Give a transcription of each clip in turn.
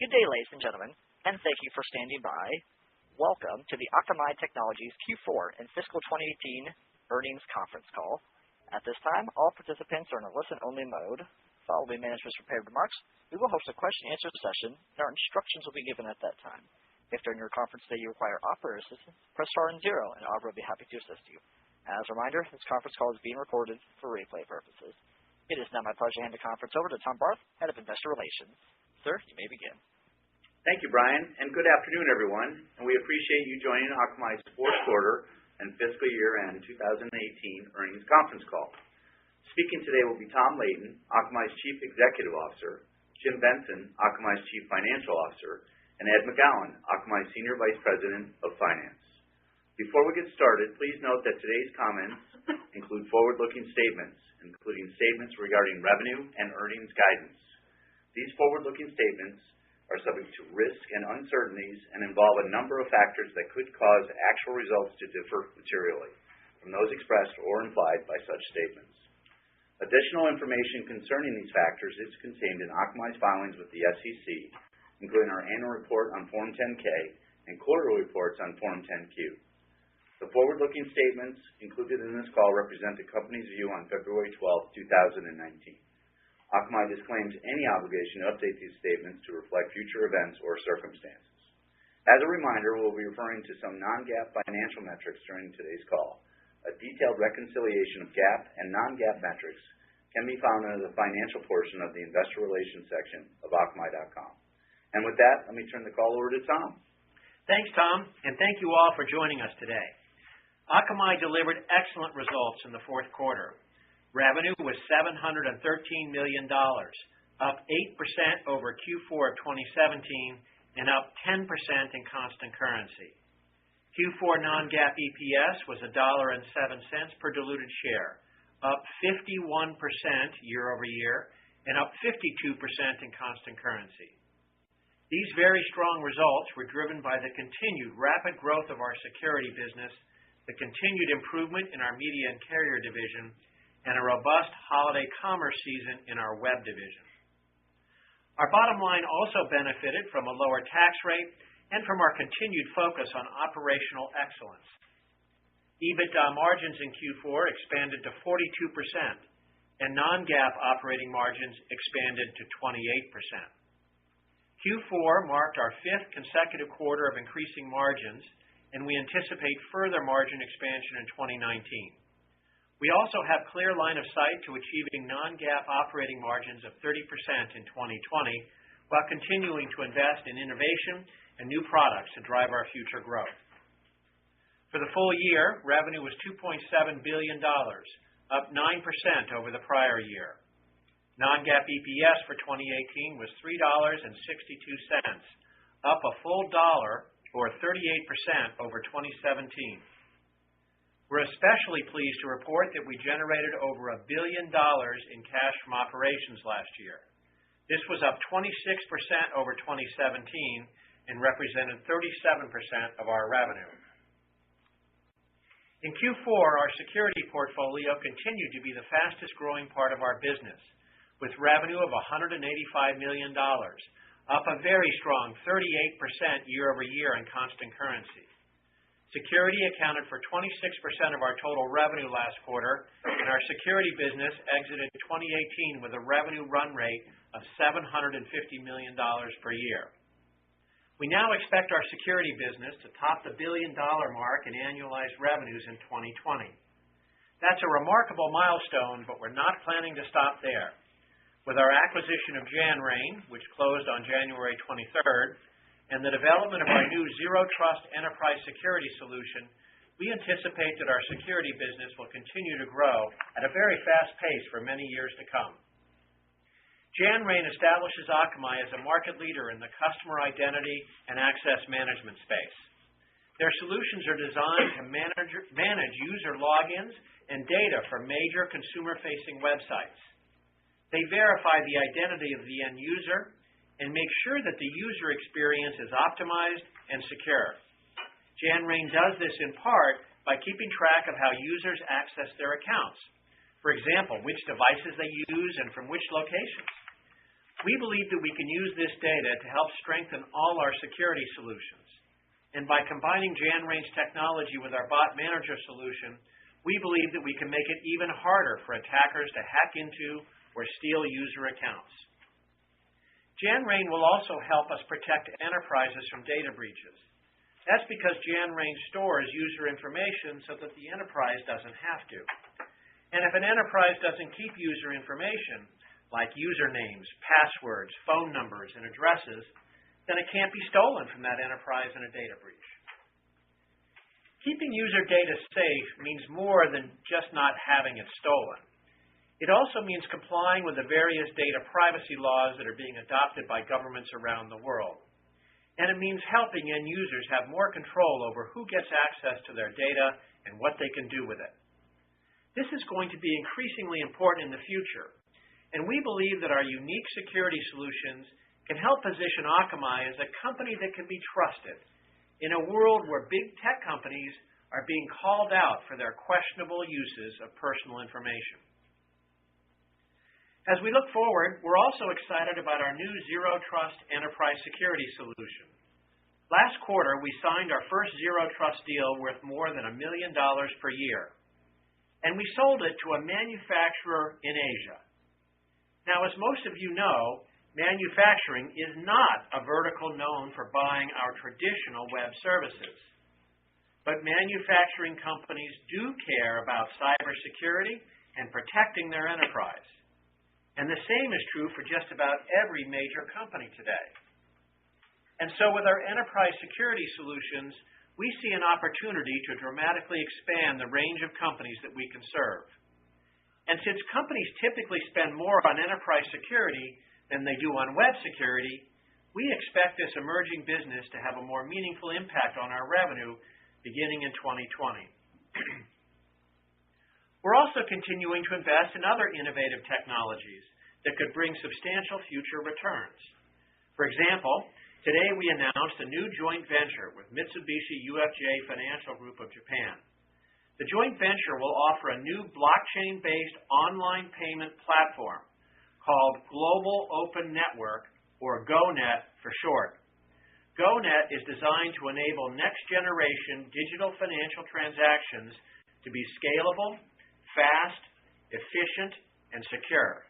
Good day, ladies and gentlemen, and thank you for standing by. Welcome to the Akamai Technologies Q4 and Fiscal 2018 Earnings Conference Call. At this time, all participants are in a listen-only mode. Following management's prepared remarks, we will host a question-and-answer session, and our instructions will be given at that time. If during your conference today you require operator assistance, press star and 0, and Operator will be happy to assist you. As a reminder, this conference call is being recorded for replay purposes. It is now my pleasure to hand the conference over to Tom Barth, Head of Investor Relations. Sir, you may begin. Thank you, Brian, and good afternoon, everyone. And we appreciate you joining Akamai's fourth quarter and fiscal year-end 2018 earnings conference call. Speaking today will be Tom Leighton, Akamai's Chief Executive Officer, Jim Benson, Akamai's Chief Financial Officer, and Ed McGowan, Akamai's Senior Vice President of Finance. Before we get started, please note that today's comments include forward-looking statements, including statements regarding revenue and earnings guidance. These forward-looking statements are subject to risk and uncertainties and involve a number of factors that could cause actual results to differ materially from those expressed or implied by such statements. Additional information concerning these factors is contained in Akamai's filings with the SEC, including our annual report on Form 10-K and quarterly reports on Form 10-Q. The forward-looking statements included in this call represent the company's view on February 12, 2019. Akamai disclaims any obligation to update these statements to reflect future events or circumstances. As a reminder, we'll be referring to some non-GAAP financial metrics during today's call. A detailed reconciliation of GAAP and non-GAAP metrics can be found under the financial portion of the Investor Relations section of Akamai.com. And with that, let me turn the call over to Tom. Thanks, Tom, and thank you all for joining us today. Akamai delivered excellent results in the fourth quarter. Revenue was $713 million, up 8% over Q4 of 2017 and up 10% in constant currency. Q4 non-GAAP EPS was $1.07 per diluted share, up 51% year over year and up 52% in constant currency. These very strong results were driven by the continued rapid growth of our security business, the continued improvement in our media and carrier division, and a robust holiday commerce season in our web division. Our bottom line also benefited from a lower tax rate and from our continued focus on operational excellence. EBITDA margins in Q4 expanded to 42%, and non-GAAP operating margins expanded to 28%. Q4 marked our fifth consecutive quarter of increasing margins, and we anticipate further margin expansion in 2019. We also have clear line of sight to achieving non-GAAP operating margins of 30% in 2020 while continuing to invest in innovation and new products to drive our future growth. For the full year, revenue was $2.7 billion, up 9% over the prior year. Non-GAAP EPS for 2018 was $3.62, up a full dollar or 38% over 2017. We're especially pleased to report that we generated over $1 billion in cash from operations last year. This was up 26% over 2017 and represented 37% of our revenue. In Q4, our security portfolio continued to be the fastest growing part of our business, with revenue of $185 million, up a very strong 38% year over year in constant currency. Security accounted for 26% of our total revenue last quarter, and our security business exited 2018 with a revenue run rate of $750 million per year. We now expect our security business to top the $1 billion mark in annualized revenues in 2020. That's a remarkable milestone, but we're not planning to stop there. With our acquisition of Janrain, which closed on January 23rd, and the development of our new Zero Trust Enterprise Security solution, we anticipate that our security business will continue to grow at a very fast pace for many years to come. Janrain establishes Akamai as a market leader in the customer identity and access management space. Their solutions are designed to manage user logins and data from major consumer-facing websites. They verify the identity of the end user and make sure that the user experience is optimized and secure. Janrain does this in part by keeping track of how users access their accounts. For example, which devices they use and from which locations. We believe that we can use this data to help strengthen all our security solutions. And by combining Janrain's technology with our bot manager solution, we believe that we can make it even harder for attackers to hack into or steal user accounts. Janrain will also help us protect enterprises from data breaches. That's because Janrain stores user information so that the enterprise doesn't have to. And if an enterprise doesn't keep user information, like usernames, passwords, phone numbers, and addresses, then it can't be stolen from that enterprise in a data breach. Keeping user data safe means more than just not having it stolen. It also means complying with the various data privacy laws that are being adopted by governments around the world. And it means helping end users have more control over who gets access to their data and what they can do with it. This is going to be increasingly important in the future, and we believe that our unique security solutions can help position Akamai as a company that can be trusted in a world where big tech companies are being called out for their questionable uses of personal information. As we look forward, we're also excited about our new Zero Trust enterprise security solution. Last quarter, we signed our first Zero Trust deal worth more than $1 million per year, and we sold it to a manufacturer in Asia. Now, as most of you know, manufacturing is not a vertical known for buying our traditional web services. But manufacturing companies do care about cybersecurity and protecting their enterprise. And the same is true for just about every major company today. And so with our enterprise security solutions, we see an opportunity to dramatically expand the range of companies that we can serve. And since companies typically spend more on enterprise security than they do on web security, we expect this emerging business to have a more meaningful impact on our revenue beginning in 2020. We're also continuing to invest in other innovative technologies that could bring substantial future returns. For example, today we announced a new joint venture with Mitsubishi UFJ Financial Group of Japan. The joint venture will offer a new blockchain-based online payment platform called Global Open Network, or GoNet for short. GoNet is designed to enable next-generation digital financial transactions to be scalable, fast, efficient, and secure.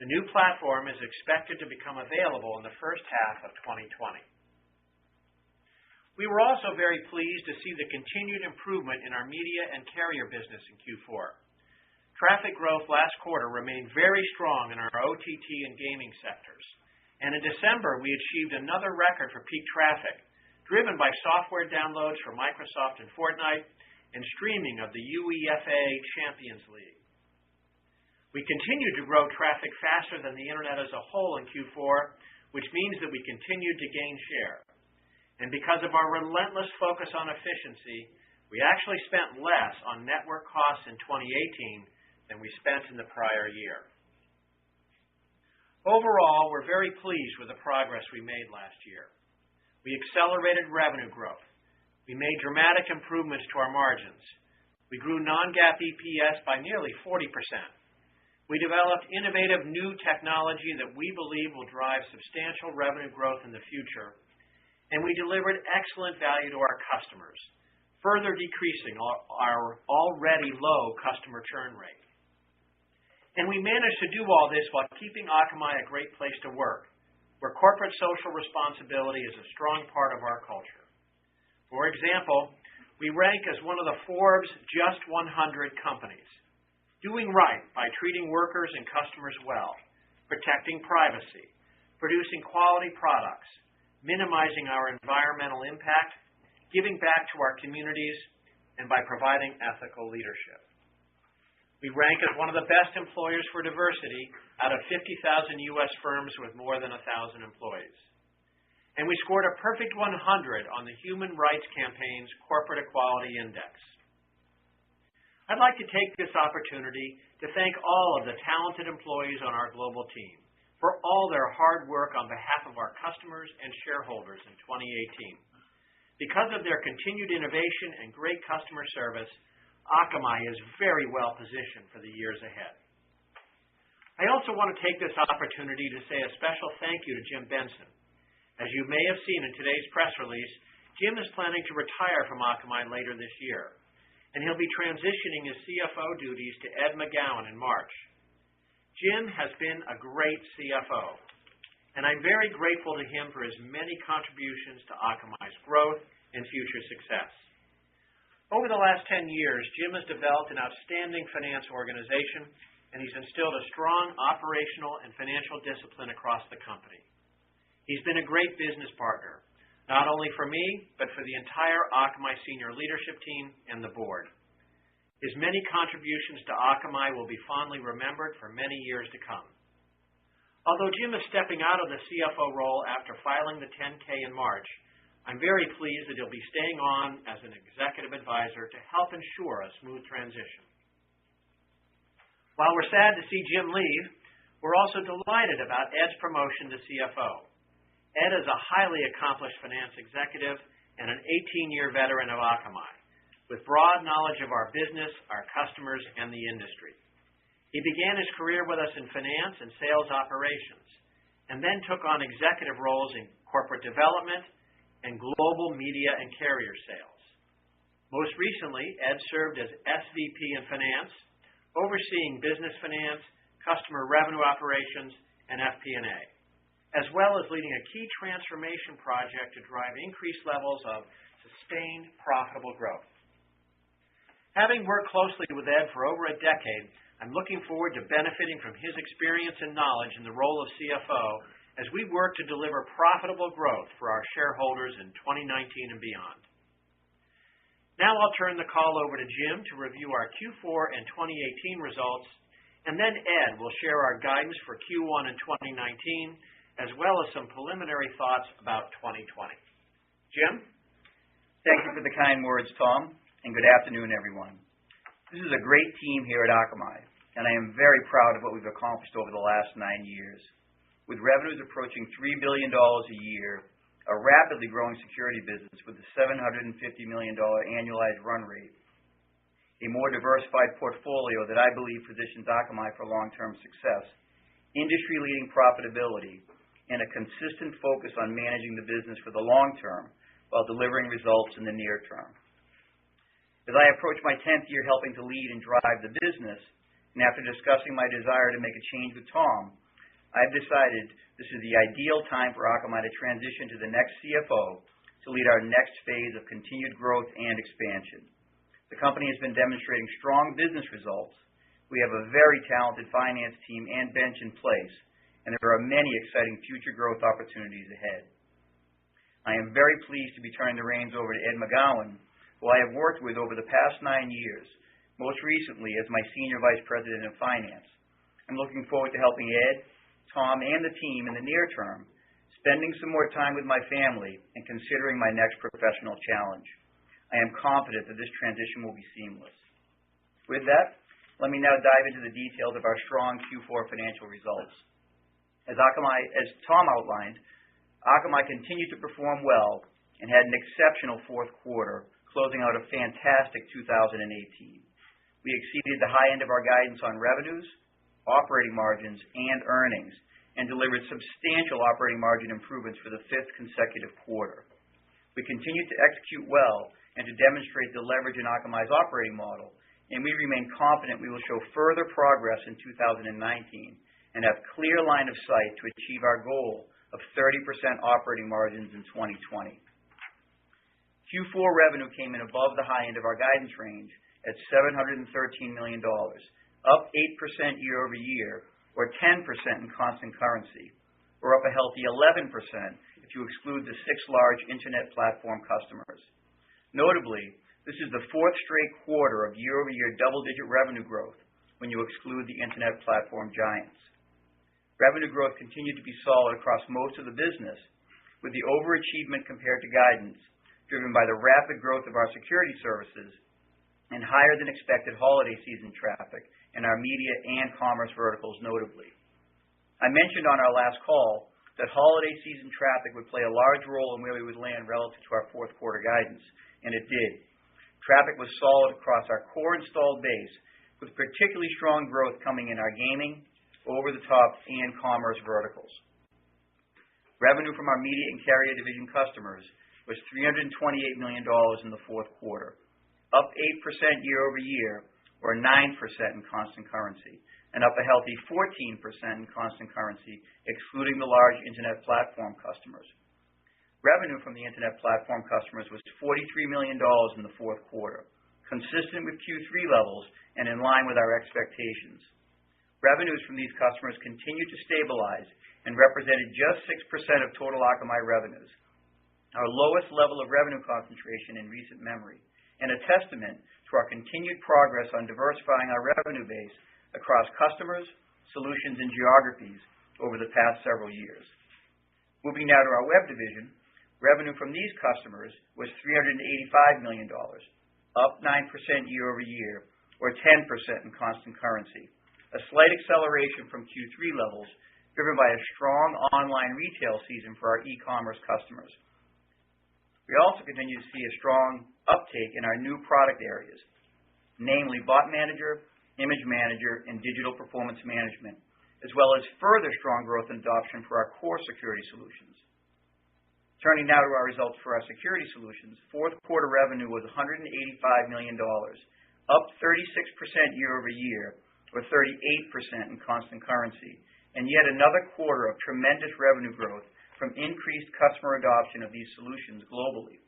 The new platform is expected to become available in the first half of 2020. We were also very pleased to see the continued improvement in our media and carrier business in Q4. Traffic growth last quarter remained very strong in our OTT and gaming sectors. And in December, we achieved another record for peak traffic, driven by software downloads for Microsoft and Fortnite, and streaming of the UEFA Champions League. We continued to grow traffic faster than the Internet as a whole in Q4, which means that we continued to gain share. And because of our relentless focus on efficiency, we actually spent less on network costs in 2018 than we spent in the prior year. Overall, we're very pleased with the progress we made last year. We accelerated revenue growth. We made dramatic improvements to our margins. We grew non-GAAP EPS by nearly 40%. We developed innovative new technology that we believe will drive substantial revenue growth in the future. And we delivered excellent value to our customers, further decreasing our already low customer churn rate. And we managed to do all this while keeping Akamai a great place to work, where corporate social responsibility is a strong part of our culture. For example, we rank as one of the Forbes Just 100 companies, doing right by treating workers and customers well, protecting privacy, producing quality products, minimizing our environmental impact, giving back to our communities, and by providing ethical leadership. We rank as one of the best employers for diversity out of 50,000 U.S. firms with more than 1,000 employees. And we scored a perfect 100 on the Human Rights Campaign's Corporate Equality Index. I'd like to take this opportunity to thank all of the talented employees on our global team for all their hard work on behalf of our customers and shareholders in 2018. Because of their continued innovation and great customer service, Akamai is very well positioned for the years ahead. I also want to take this opportunity to say a special thank you to Jim Benson. As you may have seen in today's press release, Jim is planning to retire from Akamai later this year, and he'll be transitioning his CFO duties to Ed McGowan in March. Jim has been a great CFO, and I'm very grateful to him for his many contributions to Akamai's growth and future success. Over the last 10 years, Jim has developed an outstanding finance organization, and he's instilled a strong operational and financial discipline across the company. He's been a great business partner, not only for me, but for the entire Akamai senior leadership team and the board. His many contributions to Akamai will be fondly remembered for many years to come. Although Jim is stepping out of the CFO role after filing the 10-K in March, I'm very pleased that he'll be staying on as an executive advisor to help ensure a smooth transition. While we're sad to see Jim leave, we're also delighted about Ed's promotion to CFO. Ed is a highly accomplished finance executive and an 18-year veteran of Akamai, with broad knowledge of our business, our customers, and the industry. He began his career with us in finance and sales operations, and then took on executive roles in corporate development and global media and carrier sales. Most recently, Ed served as SVP in finance, overseeing business finance, customer revenue operations, and FP&A, as well as leading a key transformation project to drive increased levels of sustained profitable growth. Having worked closely with Ed for over a decade, I'm looking forward to benefiting from his experience and knowledge in the role of CFO as we work to deliver profitable growth for our shareholders in 2019 and beyond. Now I'll turn the call over to Jim to review our Q4 and 2018 results, and then Ed will share our guidance for Q1 and 2019, as well as some preliminary thoughts about 2020. Jim? Thank you for the kind words, Tom, and good afternoon, everyone. This is a great team here at Akamai, and I am very proud of what we've accomplished over the last 9 years. With revenues approaching $3 billion a year, a rapidly growing security business with a $750 million annualized run rate, a more diversified portfolio that I believe positions Akamai for long-term success, industry-leading profitability, and a consistent focus on managing the business for the long term while delivering results in the near term. As I approach my 10th year helping to lead and drive the business, and after discussing my desire to make a change with Tom, I've decided this is the ideal time for Akamai to transition to the next CFO to lead our next phase of continued growth and expansion. The company has been demonstrating strong business results. We have a very talented finance team and bench in place, and there are many exciting future growth opportunities ahead. I am very pleased to be turning the reins over to Ed McGowan, who I have worked with over the past 9 years, most recently as my Senior Vice President of Finance. I'm looking forward to helping Ed, Tom, and the team in the near term, spending some more time with my family and considering my next professional challenge. I am confident that this transition will be seamless. With that, let me now dive into the details of our strong Q4 financial results. As Tom outlined, Akamai continued to perform well and had an exceptional fourth quarter, closing out a fantastic 2018. We exceeded the high end of our guidance on revenues, operating margins, and earnings, and delivered substantial operating margin improvements for the 5th consecutive quarter. We continued to execute well and to demonstrate the leverage in Akamai's operating model, and we remain confident we will show further progress in 2019 and have clear line of sight to achieve our goal of 30% operating margins in 2020. Q4 revenue came in above the high end of our guidance range at $713 million, up 8% year over year, or 10% in constant currency, or up a healthy 11% if you exclude the 6 large internet platform customers. Notably, this is the 4th straight quarter of year-over-year double-digit revenue growth when you exclude the internet platform giants. Revenue growth continued to be solid across most of the business, with the overachievement compared to guidance driven by the rapid growth of our security services and higher than expected holiday season traffic in our media and commerce verticals notably. I mentioned on our last call that holiday season traffic would play a large role in where we would land relative to our fourth quarter guidance, and it did. Traffic was solid across our core installed base, with particularly strong growth coming in our gaming, over-the-top, and commerce verticals. Revenue from our media and carrier division customers was $328 million in the fourth quarter, up 8% year over year, or 9% in constant currency, and up a healthy 14% in constant currency, excluding the large internet platform customers. Revenue from the internet platform customers was $43 million in the fourth quarter, consistent with Q3 levels and in line with our expectations. Revenues from these customers continued to stabilize and represented just 6% of total Akamai revenues, our lowest level of revenue concentration in recent memory, and a testament to our continued progress on diversifying our revenue base across customers, solutions, and geographies over the past several years. Moving now to our web division, revenue from these customers was $385 million, up 9% year over year, or 10% in constant currency, a slight acceleration from Q3 levels, driven by a strong online retail season for our e-commerce customers. We also continue to see a strong uptake in our new product areas, namely Bot Manager, Image Manager, and Digital Performance Management, as well as further strong growth and adoption for our core security solutions. Turning now to our results for our security solutions, fourth quarter revenue was $185 million, up 36% year over year, or 38% in constant currency, and yet another quarter of tremendous revenue growth from increased customer adoption of these solutions globally.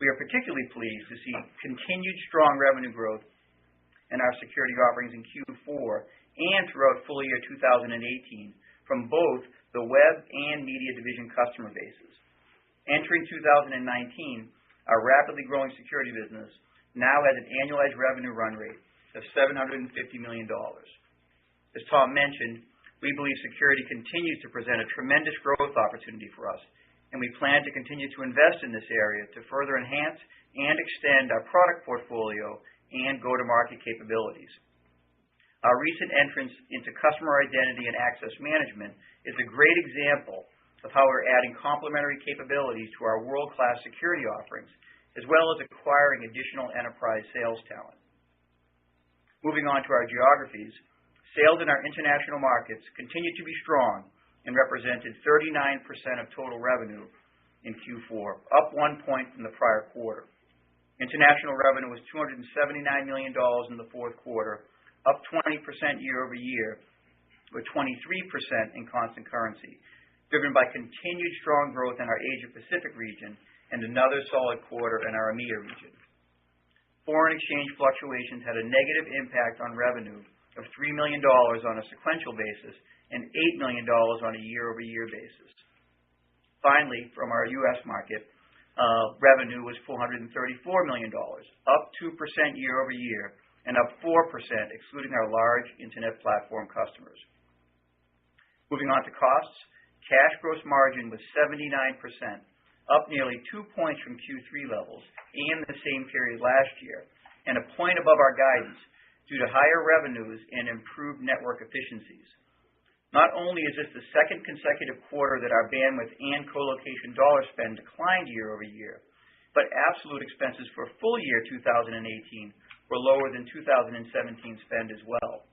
We are particularly pleased to see continued strong revenue growth in our security offerings in Q4 and throughout full year 2018 from both the web and media division customer bases. Entering 2019, our rapidly growing security business now has an annualized revenue run rate of $750 million. As Tom mentioned, we believe security continues to present a tremendous growth opportunity for us, and we plan to continue to invest in this area to further enhance and extend our product portfolio and go-to-market capabilities. Our recent entrance into customer identity and access management is a great example of how we're adding complementary capabilities to our world-class security offerings, as well as acquiring additional enterprise sales talent. Moving on to our geographies, sales in our international markets continued to be strong and represented 39% of total revenue in Q4, up 1 point from the prior quarter. International revenue was $279 million in the fourth quarter, up 20% year over year, with 23% in constant currency, driven by continued strong growth in our Asia-Pacific region and another solid quarter in our EMEA region. Foreign exchange fluctuations had a negative impact on revenue of $3 million on a sequential basis and $8 million on a year-over-year basis. Finally, from our U.S. market, revenue was $434 million, up 2% year over year and up 4% excluding our large internet platform customers. Moving on to costs, cash gross margin was 79%, up nearly 2 points from Q3 levels and the same period last year, and a point above our guidance due to higher revenues and improved network efficiencies. Not only is this the second consecutive quarter that our bandwidth and colocation dollar spend declined year over year, but absolute expenses for full year 2018 were lower than 2017 spend as well.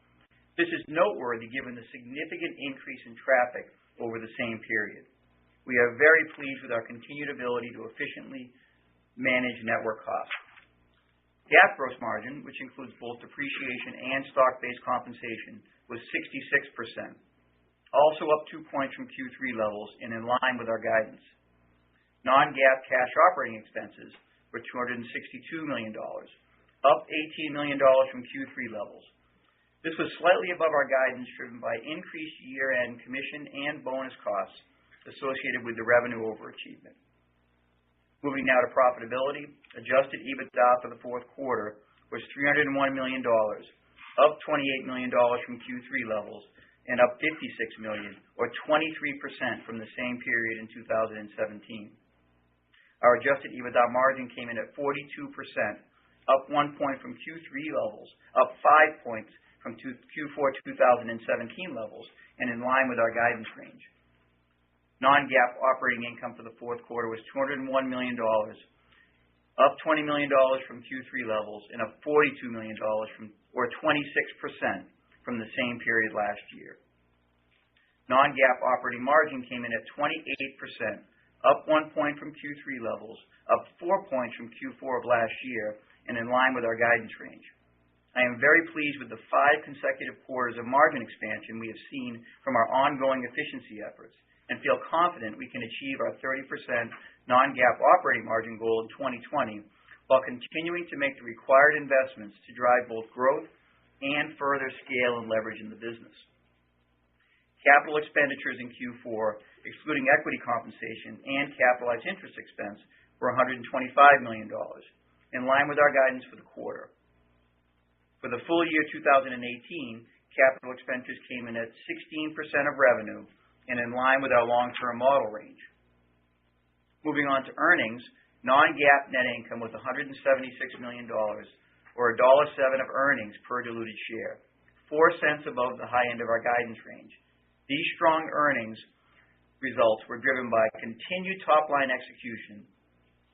This is noteworthy given the significant increase in traffic over the same period. We are very pleased with our continued ability to efficiently manage network costs. GAAP gross margin, which includes both depreciation and stock-based compensation, was 66%, also up 2 points from Q3 levels and in line with our guidance. Non-GAAP cash operating expenses were $262 million, up $18 million from Q3 levels. This was slightly above our guidance, driven by increased year-end commission and bonus costs associated with the revenue overachievement. Moving now to profitability, adjusted EBITDA for the fourth quarter was $301 million, up $28 million from Q3 levels, and up $56 million, or 23% from the same period in 2017. Our adjusted EBITDA margin came in at 42%, up 1 point from Q3 levels, up 5 points from Q4 2017 levels, and in line with our guidance range. Non-GAAP operating income for the fourth quarter was $201 million, up $20 million from Q3 levels, and up $42 million or 26% from the same period last year. Non-GAAP operating margin came in at 28%, up 1 point from Q3 levels, up 4 points from Q4 of last year, and in line with our guidance range. I am very pleased with the 5 consecutive quarters of margin expansion we have seen from our ongoing efficiency efforts and feel confident we can achieve our 30% non-GAAP operating margin goal in 2020 while continuing to make the required investments to drive both growth and further scale and leverage in the business. Capital expenditures in Q4, excluding equity compensation and capitalized interest expense, were $125 million, in line with our guidance for the quarter. For the full year 2018, capital expenditures came in at 16% of revenue and in line with our long-term model range. Moving on to earnings, non-GAAP net income was $176 million, or $1.07 of earnings per diluted share, 4 cents above the high end of our guidance range. These strong earnings results were driven by continued top-line execution,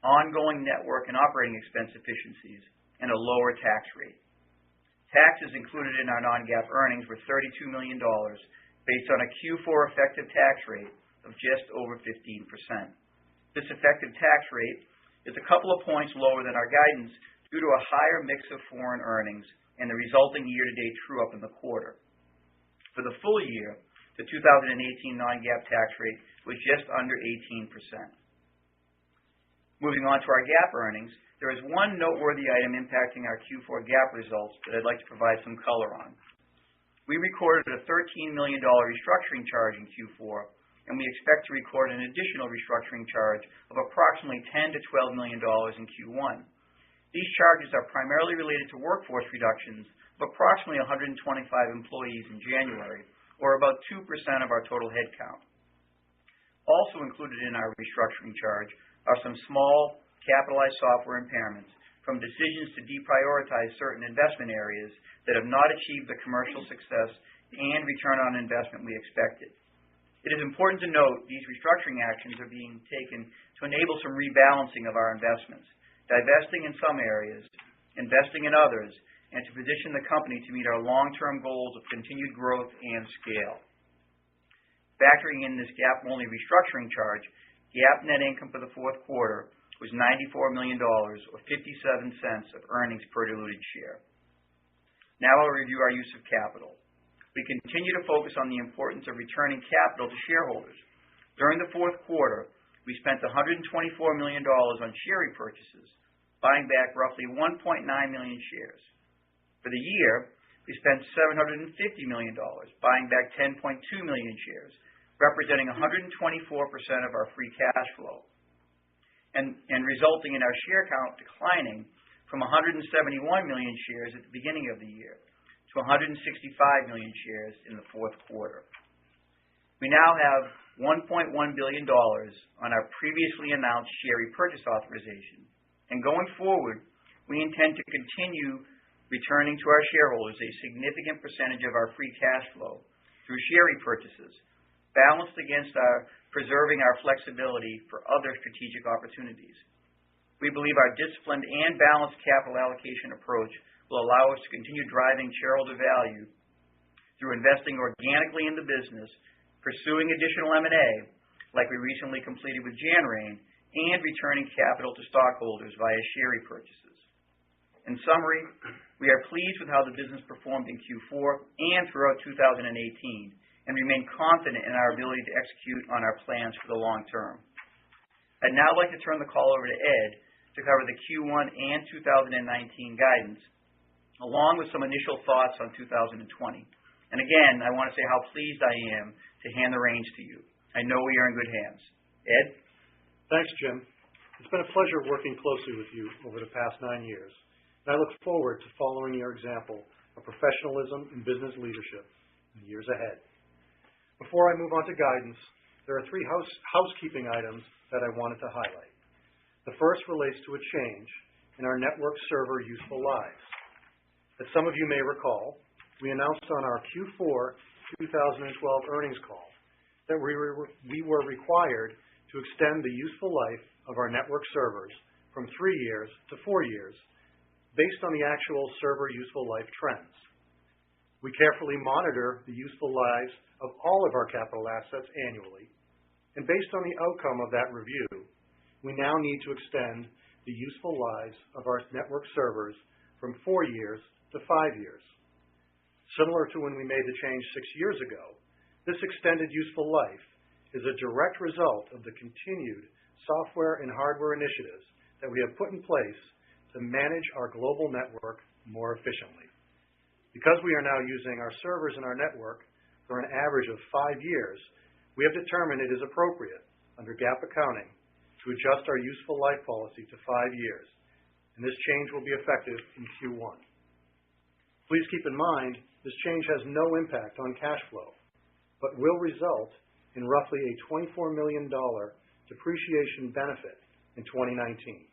ongoing network and operating expense efficiencies, and a lower tax rate. Taxes included in our non-GAAP earnings were $32 million, based on a Q4 effective tax rate of just over 15%. This effective tax rate is a couple of points lower than our guidance due to a higher mix of foreign earnings and the resulting year-to-date true-up in the quarter. For the full year, the 2018 non-GAAP tax rate was just under 18%. Moving on to our GAAP earnings, there is one noteworthy item impacting our Q4 GAAP results that I'd like to provide some color on. We recorded a $13 million restructuring charge in Q4, and we expect to record an additional restructuring charge of approximately $10 to $12 million in Q1. These charges are primarily related to workforce reductions of approximately 125 employees in January, or about 2% of our total headcount. Also included in our restructuring charge are some small capitalized software impairments from decisions to deprioritize certain investment areas that have not achieved the commercial success and return on investment we expected. It is important to note these restructuring actions are being taken to enable some rebalancing of our investments, divesting in some areas, investing in others, and to position the company to meet our long-term goals of continued growth and scale. Factoring in this GAAP-only restructuring charge, GAAP net income for the fourth quarter was $94 million, or 57 cents of earnings per diluted share. Now I'll review our use of capital. We continue to focus on the importance of returning capital to shareholders. During the fourth quarter, we spent $124 million on share repurchases, buying back roughly 1.9 million shares. For the year, we spent $750 million, buying back 10.2 million shares, representing 124% of our free cash flow, and resulting in our share count declining from 171 million shares at the beginning of the year to 165 million shares in the fourth quarter. We now have $1.1 billion on our previously announced share repurchase authorization, and going forward, we intend to continue returning to our shareholders a significant percentage of our free cash flow through share repurchases, balanced against preserving our flexibility for other strategic opportunities. We believe our disciplined and balanced capital allocation approach will allow us to continue driving shareholder value through investing organically in the business, pursuing additional M&A, like we recently completed with Janrain, and returning capital to stockholders via share repurchases. In summary, we are pleased with how the business performed in Q4 and throughout 2018, and remain confident in our ability to execute on our plans for the long term. I'd now like to turn the call over to Ed to cover the Q1 and 2019 guidance, along with some initial thoughts on 2020. And again, I want to say how pleased I am to hand the reins to you. I know we are in good hands. Ed? Thanks, Jim. It's been a pleasure working closely with you over the past 9 years, and I look forward to following your example of professionalism and business leadership in the years ahead. Before I move on to guidance, there are 3 housekeeping items that I wanted to highlight. The first relates to a change in our network server useful lives. As some of you may recall, we announced on our Q4 2012 earnings call that we were required to extend the useful life of our network servers from 3 years to 4 years based on the actual server useful life trends. We carefully monitor the useful lives of all of our capital assets annually, and based on the outcome of that review, we now need to extend the useful lives of our network servers from 4 years to 5 years. Similar to when we made the change 6 years ago, this extended useful life is a direct result of the continued software and hardware initiatives that we have put in place to manage our global network more efficiently. Because we are now using our servers and our network for an average of 5 years, we have determined it is appropriate under GAAP accounting to adjust our useful life policy to 5 years, and this change will be effective in Q1. Please keep in mind, this change has no impact on cash flow, but will result in roughly a $24 million depreciation benefit in 2019,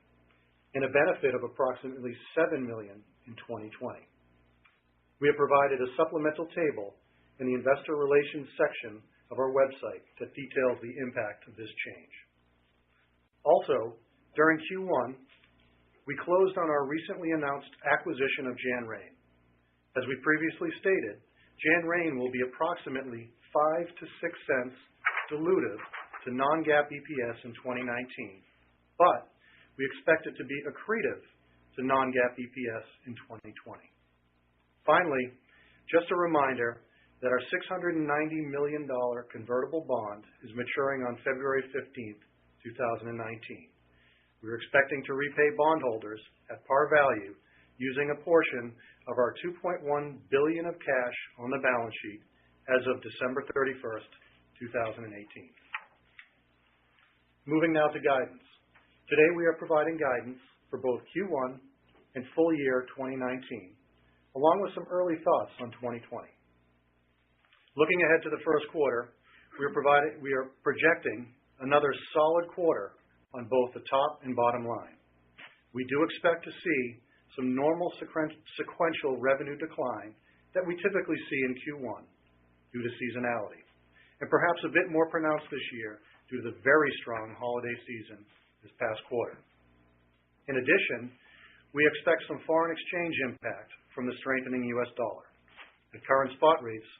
and a benefit of approximately $7 million in 2020. We have provided a supplemental table in the Investor Relations section of our website that details the impact of this change. Also, during Q1, we closed on our recently announced acquisition of Janrain. As we previously stated, Janrain will be approximately 5 to 6 cents dilutive to non-GAAP EPS in 2019, but we expect it to be accretive to non-GAAP EPS in 2020. Finally, just a reminder that our $690 million convertible bond is maturing on February 15th, 2019. We're expecting to repay bondholders at par value using a portion of our $2.1 billion of cash on the balance sheet as of December 31st, 2018. Moving now to guidance. Today we are providing guidance for both Q1 and full year 2019, along with some early thoughts on 2020. Looking ahead to the first quarter, we are projecting another solid quarter on both the top and bottom line. We do expect to see some normal sequential revenue decline that we typically see in Q1 due to seasonality, and perhaps a bit more pronounced this year due to the very strong holiday season this past quarter. In addition, we expect some foreign exchange impact from the strengthening U.S. dollar. At current spot rates,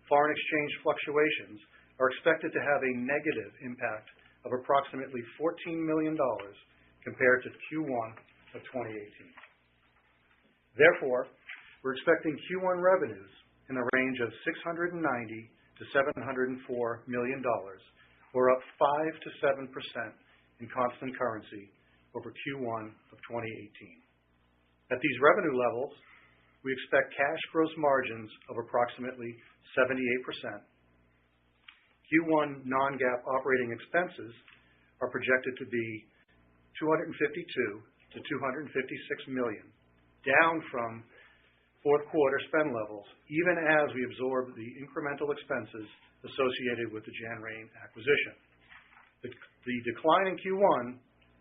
foreign exchange fluctuations are expected to have a negative impact of approximately $14 million compared to Q1 of 2018. Therefore, we're expecting Q1 revenues in the range of $690 to $704 million, or up 5 to 7% in constant currency over Q1 of 2018. At these revenue levels, we expect cash gross margins of approximately 78%. Q1 non-GAAP operating expenses are projected to be $252 to $256 million, down from fourth quarter spend levels, even as we absorb the incremental expenses associated with the Janrain acquisition. The decline in Q1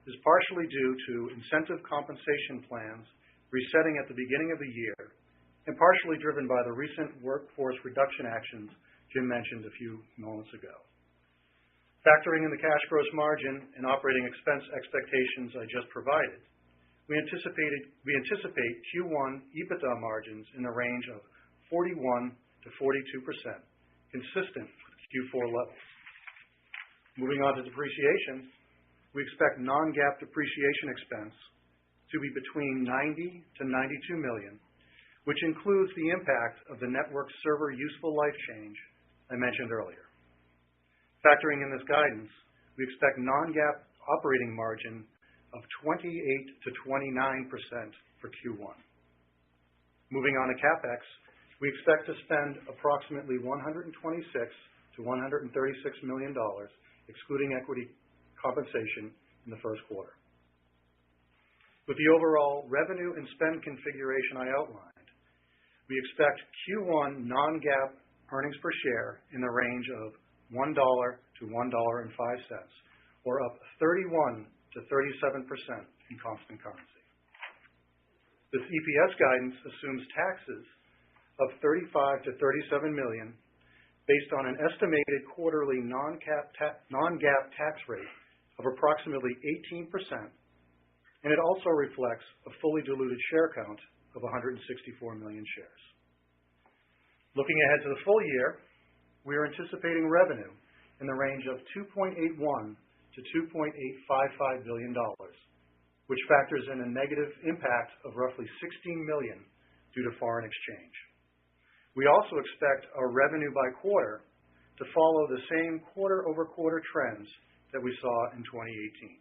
is partially due to incentive compensation plans resetting at the beginning of the year, and partially driven by the recent workforce reduction actions Jim mentioned a few moments ago. Factoring in the cash gross margin and operating expense expectations I just provided, we anticipate Q1 EBITDA margins in the range of 41 to 42%, consistent with Q4 levels. Moving on to depreciation, we expect non-GAAP depreciation expense to be between $90 to $92 million, which includes the impact of the network server useful life change I mentioned earlier. Factoring in this guidance, we expect non-GAAP operating margin of 28 to 29% for Q1. Moving on to CapEx, we expect to spend approximately $126 to $136 million, excluding equity compensation in the first quarter. With the overall revenue and spend configuration I outlined, we expect Q1 non-GAAP earnings per share in the range of $1 to $1.05, or up 31 to 37% in constant currency. This EPS guidance assumes taxes of $35 to $37 million based on an estimated quarterly non-GAAP tax rate of approximately 18%, and it also reflects a fully diluted share count of 164 million shares. Looking ahead to the full year, we are anticipating revenue in the range of $2.81 to $2.855 billion, which factors in a negative impact of roughly $16 million due to foreign exchange. We also expect our revenue by quarter to follow the same quarter-over-quarter trends that we saw in 2018.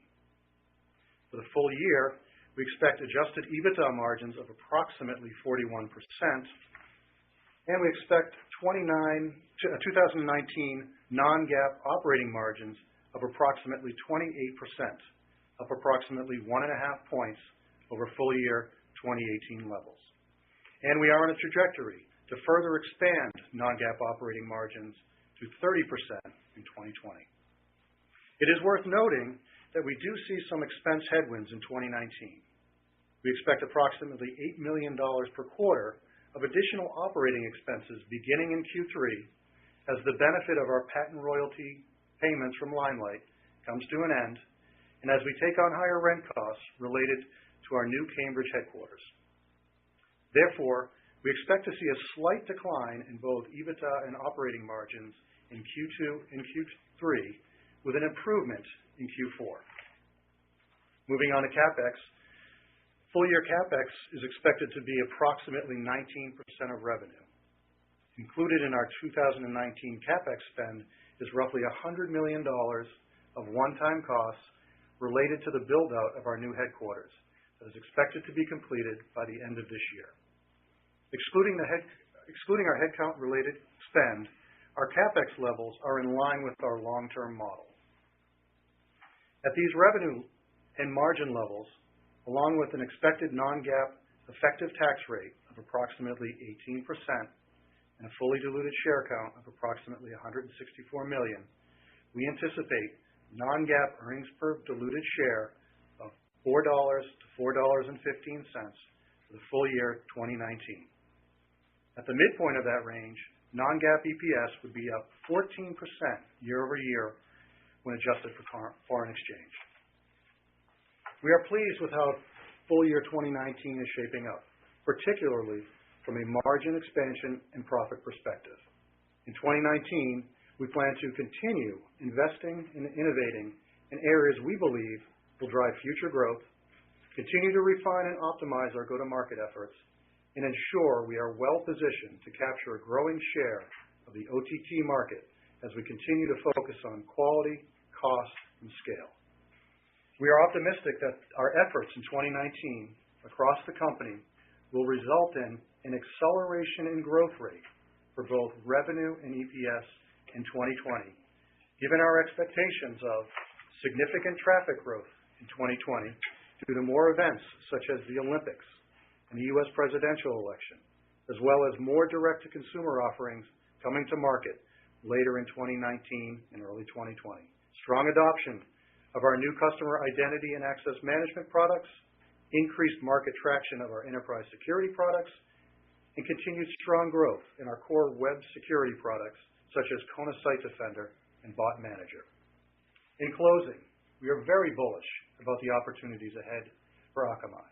For the full year, we expect adjusted EBITDA margins of approximately 41%, and we expect 2019 non-GAAP operating margins of approximately 28%, up approximately 1.5 points over full year 2018 levels. And we are on a trajectory to further expand non-GAAP operating margins to 30% in 2020. It is worth noting that we do see some expense headwinds in 2019. We expect approximately $8 million per quarter of additional operating expenses beginning in Q3 as the benefit of our patent royalty payments from Limelight comes to an end, and as we take on higher rent costs related to our new Cambridge headquarters. Therefore, we expect to see a slight decline in both EBITDA and operating margins in Q2 and Q3 with an improvement in Q4. Moving on to CapEx, full-year CapEx is expected to be approximately 19% of revenue. Included in our 2019 CapEx spend is roughly $100 million of one-time costs related to the build-out of our new headquarters that is expected to be completed by the end of this year. Excluding our headcount-related spend, our CapEx levels are in line with our long-term model. At these revenue and margin levels, along with an expected non-GAAP effective tax rate of approximately 18% and a fully diluted share count of approximately 164 million, we anticipate non-GAAP earnings per diluted share of $4 to $4.15 for the full year 2019. At the midpoint of that range, non-GAAP EPS would be up 14% year over year when adjusted for foreign exchange. We are pleased with how full year 2019 is shaping up, particularly from a margin expansion and profit perspective. In 2019, we plan to continue investing and innovating in areas we believe will drive future growth, continue to refine and optimize our go-to-market efforts, and ensure we are well-positioned to capture a growing share of the OTT market as we continue to focus on quality, cost, and scale. We are optimistic that our efforts in 2019 across the company will result in an acceleration in growth rate for both revenue and EPS in 2020, given our expectations of significant traffic growth in 2020 due to more events such as the Olympics and the U.S. presidential election, as well as more direct-to-consumer offerings coming to market later in 2019 and early 2020. Strong adoption of our new customer identity and access management products, increased market traction of our enterprise security products, and continued strong growth in our core web security products such as Kona Site Defender and Bot Manager. In closing, we are very bullish about the opportunities ahead for Akamai.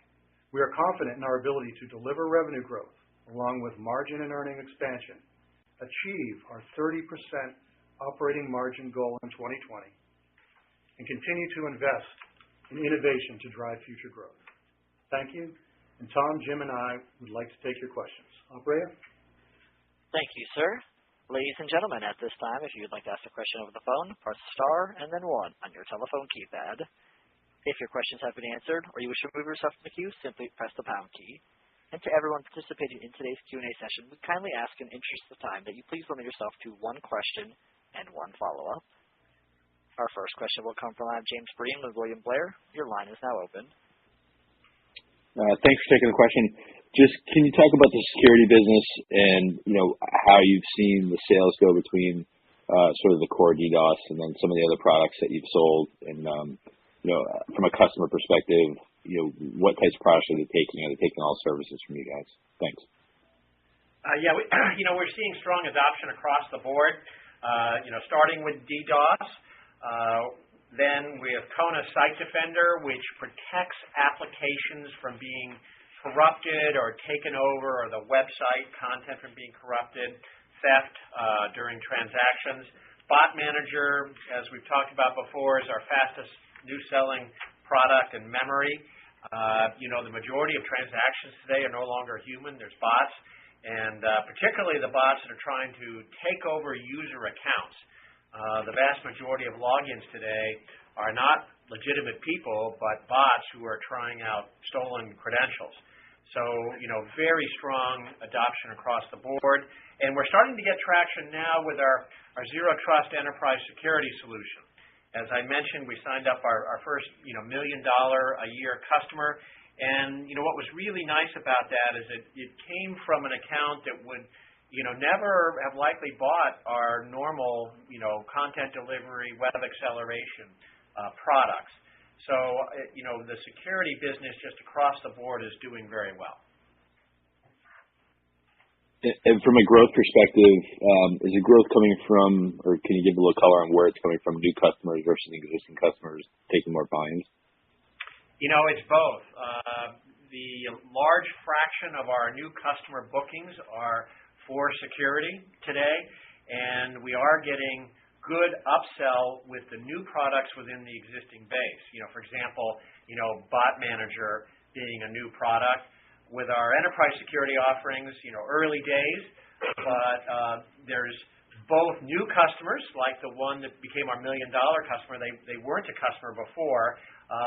We are confident in our ability to deliver revenue growth along with margin and earning expansion, achieve our 30% operating margin goal in 2020, and continue to invest in innovation to drive future growth. Thank you, and Tom, Jim, and I would like to take your questions. Operator? Thank you, sir. Ladies and gentlemen, at this time, if you would like to ask a question over the phone, press star and then 1 on your telephone keypad. If your questions have been answered or you wish to remove yourself from the queue, simply press the pound key. And to everyone participating in today's Q&A session, we kindly ask in interest of time that you please limit yourself to 1 question and 1 follow-up. Our first question will come from James Breen with William Blair. Your line is now open. Thanks for taking the question. Just can you talk about the security business and how you've seen the sales go between sort of the core DDoS and then some of the other products that you've sold, and from a customer perspective, what types of products are they taking? Are they taking all services from you guys? Thanks. We're seeing strong adoption across the board. Starting with DDoS. Then we have Kona Site Defender, which protects applications from being corrupted or taken over, or the website content from being corrupted. theft during transactions. Bot Manager, as we've talked about before, is our fastest new selling product in memory. The majority of transactions today are no longer human. There's bots, and particularly the bots that are trying to take over user accounts. The vast majority of logins today are not legitimate people, but bots who are trying out stolen credentials. So, very strong adoption across the board. And we're starting to get traction now with our Zero Trust Enterprise Security solution. As I mentioned, we signed up our first, $1 million a year customer. And, what was really nice about that is it came from an account that would, never have likely bought our normal, content delivery, web acceleration products. So, the security business just across the board is doing very well. And from a growth perspective, is the growth coming from, or can you give a little color on where it's coming from, new customers versus existing customers taking more volumes? It's both. The large fraction of our new customer bookings are for security today, and we are getting good upsell with the new products within the existing base. For example, Bot Manager being a new product. With our enterprise security offerings, early days, but there's both new customers, like the one that became our $1 million customer. They weren't a customer before,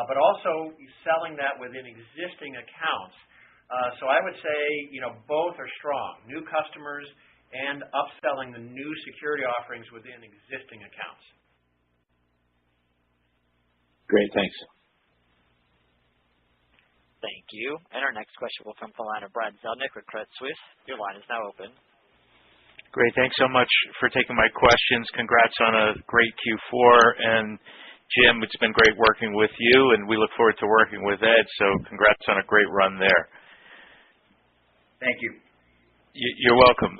but also selling that within existing accounts. So I would say, both are strong, new customers and upselling the new security offerings within existing accounts. Great, thanks. Thank you. And our next question will come from the line of Brad Zelnick with Credit Suisse. Your line is now open. Great. Thanks so much for taking my questions. Congrats on a great Q4. And Jim, it's been great working with you, and we look forward to working with Ed. So congrats on a great run there. Thank you. You're welcome.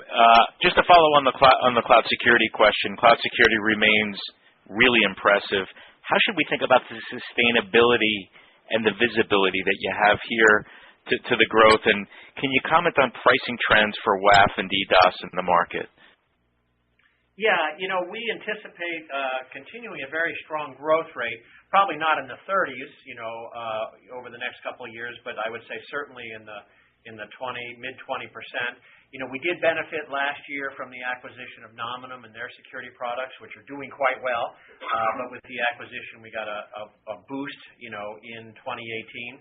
Just to follow on the cloud security question, cloud security remains really impressive. How should we think about the sustainability and the visibility that you have here to the growth? And can you comment on pricing trends for WAF and DDoS in the market? Yeah, we anticipate continuing a very strong growth rate, probably not in the 30s, over the next couple of years, but I would say certainly in the mid 20%. We did benefit last year from the acquisition of Nominum and their security products, which are doing quite well. But with the acquisition, we got a boost, in 2018.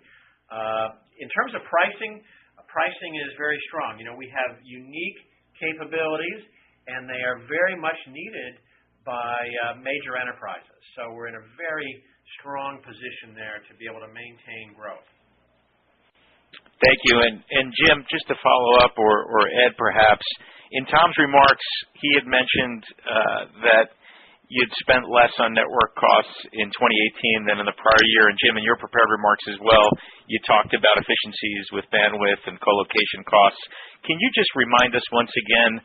In terms of pricing is very strong. We have unique capabilities, and they are very much needed by major enterprises. So we're in a very strong position there to be able to maintain growth. Thank you. And Jim, just to follow up, or Ed perhaps, in Tom's remarks, he had mentioned that you'd spent less on network costs in 2018 than in the prior year. And Jim, in your prepared remarks as well, you talked about efficiencies with bandwidth and co-location costs. Can you just remind us once again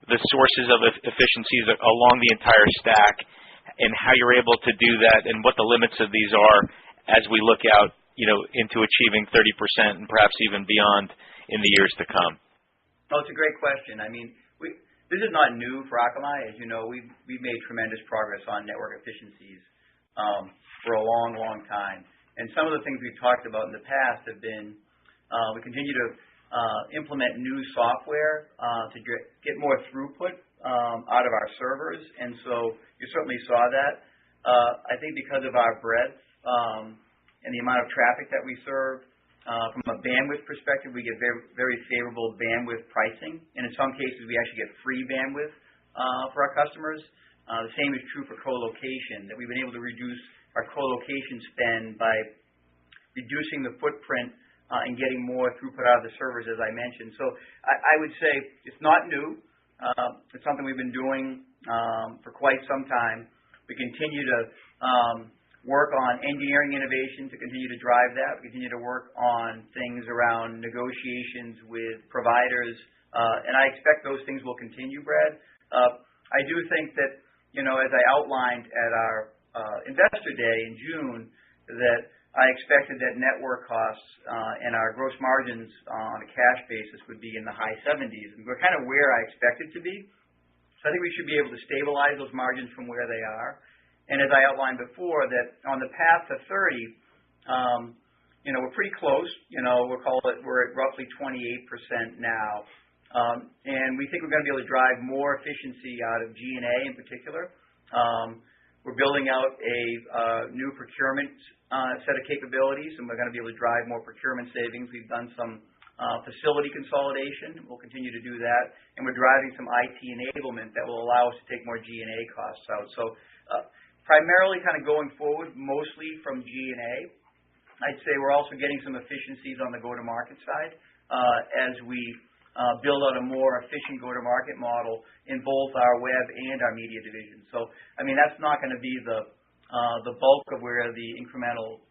the sources of efficiencies along the entire stack and how you're able to do that and what the limits of these are as we look out into achieving 30% and perhaps even beyond in the years to come? Oh, it's a great question. I mean, this is not new for Akamai. As you know, we've made tremendous progress on network efficiencies for a long, long time. And some of the things we've talked about in the past have been we continue to implement new software to get more throughput out of our servers. And so you certainly saw that. I think because of our breadth and the amount of traffic that we serve, from a bandwidth perspective, we get very, very favorable bandwidth pricing. And in some cases, we actually get free bandwidth for our customers. The same is true for co-location, that we've been able to reduce our co-location spend by reducing the footprint and getting more throughput out of the servers, as I mentioned. So I would say it's not new. It's something we've been doing for quite some time. We continue to work on engineering innovation to continue to drive that. We continue to work on things around negotiations with providers, and I expect those things will continue, Brad. I do think that, as I outlined at our Investor Day in June, that I expected that network costs and our gross margins on a cash basis would be in the high 70s. And we're kind of where I expected to be. So I think we should be able to stabilize those margins from where they are. And as I outlined before, that on the path to 30, we're pretty close. We're at roughly 28% now. And we think we're going to be able to drive more efficiency out of G&A in particular. We're building out a new procurement set of capabilities, and we're going to be able to drive more procurement savings. We've done some facility consolidation. We'll continue to do that. And we're driving some IT enablement that will allow us to take more G&A costs out. So primarily kind of going forward, mostly from G&A. I'd say we're also getting some efficiencies on the go-to-market side as we build out a more efficient go-to-market model in both our web and our media division. So, that's not going to be the bulk of where the incremental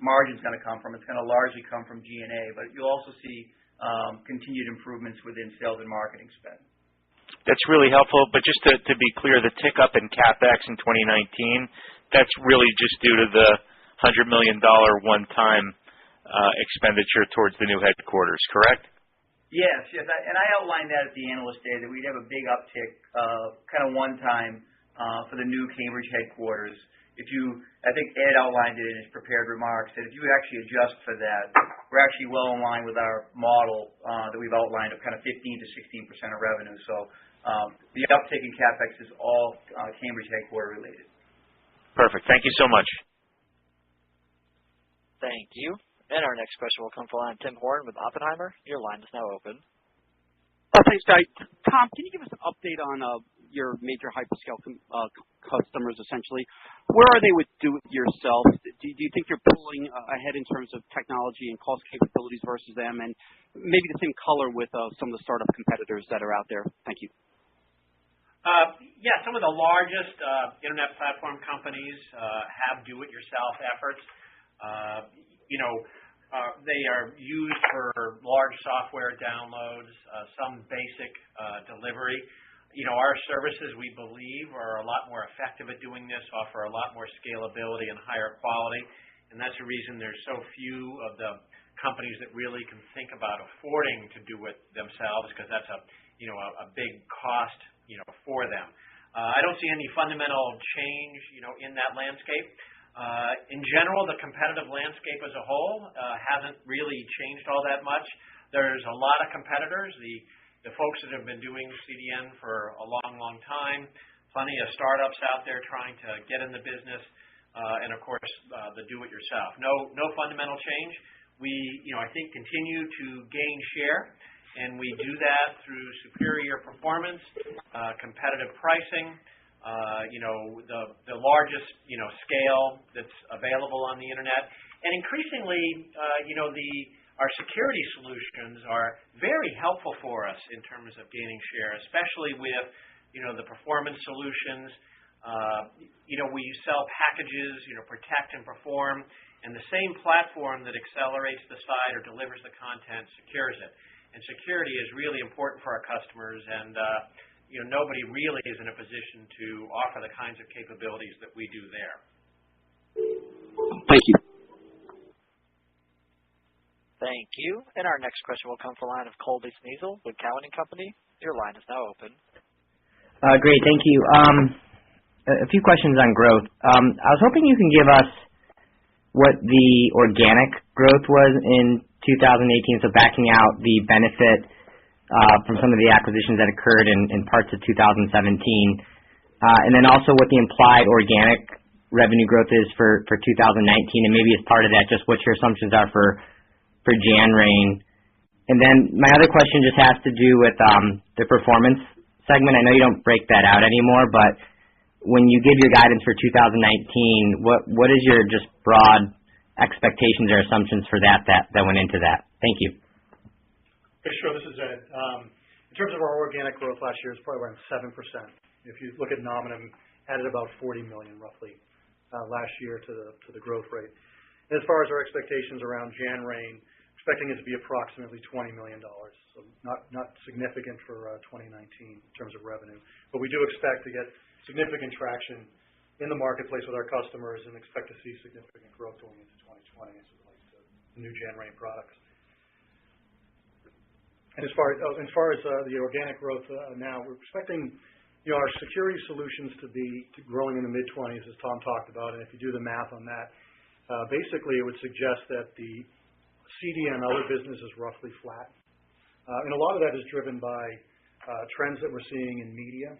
margin is going to come from. It's going to largely come from G&A, but you'll also see continued improvements within sales and marketing spend. That's really helpful. But just to be clear, the tick up in CapEx in 2019, that's really just due to the $100 million one-time expenditure towards the new headquarters, correct? Yes. And I outlined that at the Analyst Day, that we'd have a big uptick, kind of one time for the new Cambridge headquarters. I think Ed outlined it in his prepared remarks, that if you actually adjust for that, we're actually well in line with our model that we've outlined of kind of 15 to 16% of revenue. So the uptick in CapEx is all Cambridge headquarter related. Perfect. Thank you so much. Thank you. And our next question will come from Tim Horan with Oppenheimer. Your line is now open. Thanks, guys. Tom, can you give us an update on your major hyperscale customers, essentially? Where are they with do-it-yourself? Do you think you're pulling ahead in terms of technology and cost capabilities versus them? And maybe the same color with some of the startup competitors that are out there. Thank you. Some of the largest internet platform companies have do-it-yourself efforts. They are used for large software downloads, some basic delivery. Our services, we believe, are a lot more effective at doing this, offer a lot more scalability and higher quality. And that's the reason there's so few of the companies that really can think about affording to do it themselves, because that's a big cost, for them. I don't see any fundamental change, in that landscape. In general, the competitive landscape as a whole hasn't really changed all that much. There's a lot of competitors, the folks that have been doing CDN for a long, long time, plenty of startups out there trying to get in the business, and of course, the do-it-yourself. No fundamental change. We, I think, continue to gain share, and we do that through superior performance, competitive pricing, the largest, scale that's available on the internet. And increasingly, our security solutions are very helpful for us in terms of gaining share, especially with, the performance solutions. We sell packages, protect and perform, and the same platform that accelerates the site or delivers the content secures it. And security is really important for our customers, and nobody really is in a position to offer the kinds of capabilities that we do there. Thank you. Thank you. And our next question will come from the line of Colby Sneasel with Cowen and Company. Your line is now open. Great, thank you. A few questions on growth. I was hoping you can give us what the organic growth was in 2018, so backing out the benefit from some of the acquisitions that occurred in parts of 2017, and then also what the implied organic revenue growth is for 2019, and maybe as part of that, just what your assumptions are for Jan-Rain. And then my other question just has to do with the performance segment. I know you don't break that out anymore, but when you give your guidance for 2019, what is your just broad expectations or assumptions for that went into that? Thank you. Okay, sure. This is Ed. In terms of our organic growth last year, it's probably around 7%. If you look at Nominum, added about $40 million roughly last year to the growth rate. And as far as our expectations around Jan-Rain, expecting it to be approximately $20 million, so not significant for 2019 in terms of revenue. But we do expect to get significant traction in the marketplace with our customers and expect to see significant growth going into 2020 as it relates to new Jan-Rain products. And as far as the organic growth now, we're expecting our security solutions to growing in the mid-20s, as Tom talked about, and if you do the math on that, basically it would suggest that the CDN other business is roughly flat. And a lot of that is driven by trends that we're seeing in media.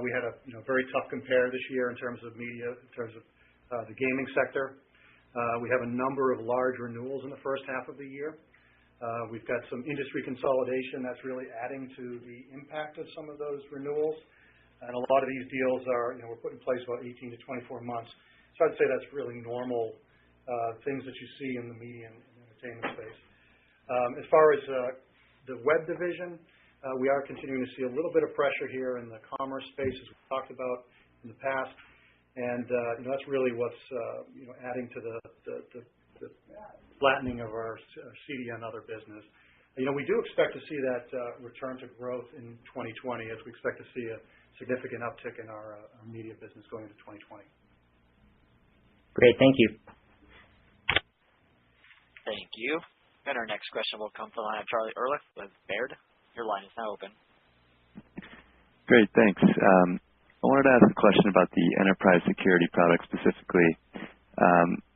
We had a very tough compare this year in terms of media, in terms of the gaming sector. We have a number of large renewals in the first half of the year. We've got some industry consolidation that's really adding to the impact of some of those renewals. And a lot of these deals were put in place about 18 to 24 months. So I'd say that's really normal things that you see in the media and entertainment space. As far as the web division, we are continuing to see a little bit of pressure here in the commerce space, as we've talked about in the past. And that's really what's adding to the flattening of our CDN other business. We do expect to see that return to growth in 2020, as we expect to see a significant uptick in our media business going into 2020. Great, thank you. Thank you. And our next question will come from the line of Charlie Ehrlich with Baird. Your line is now open. Great, thanks. I wanted to ask a question about the enterprise security product specifically.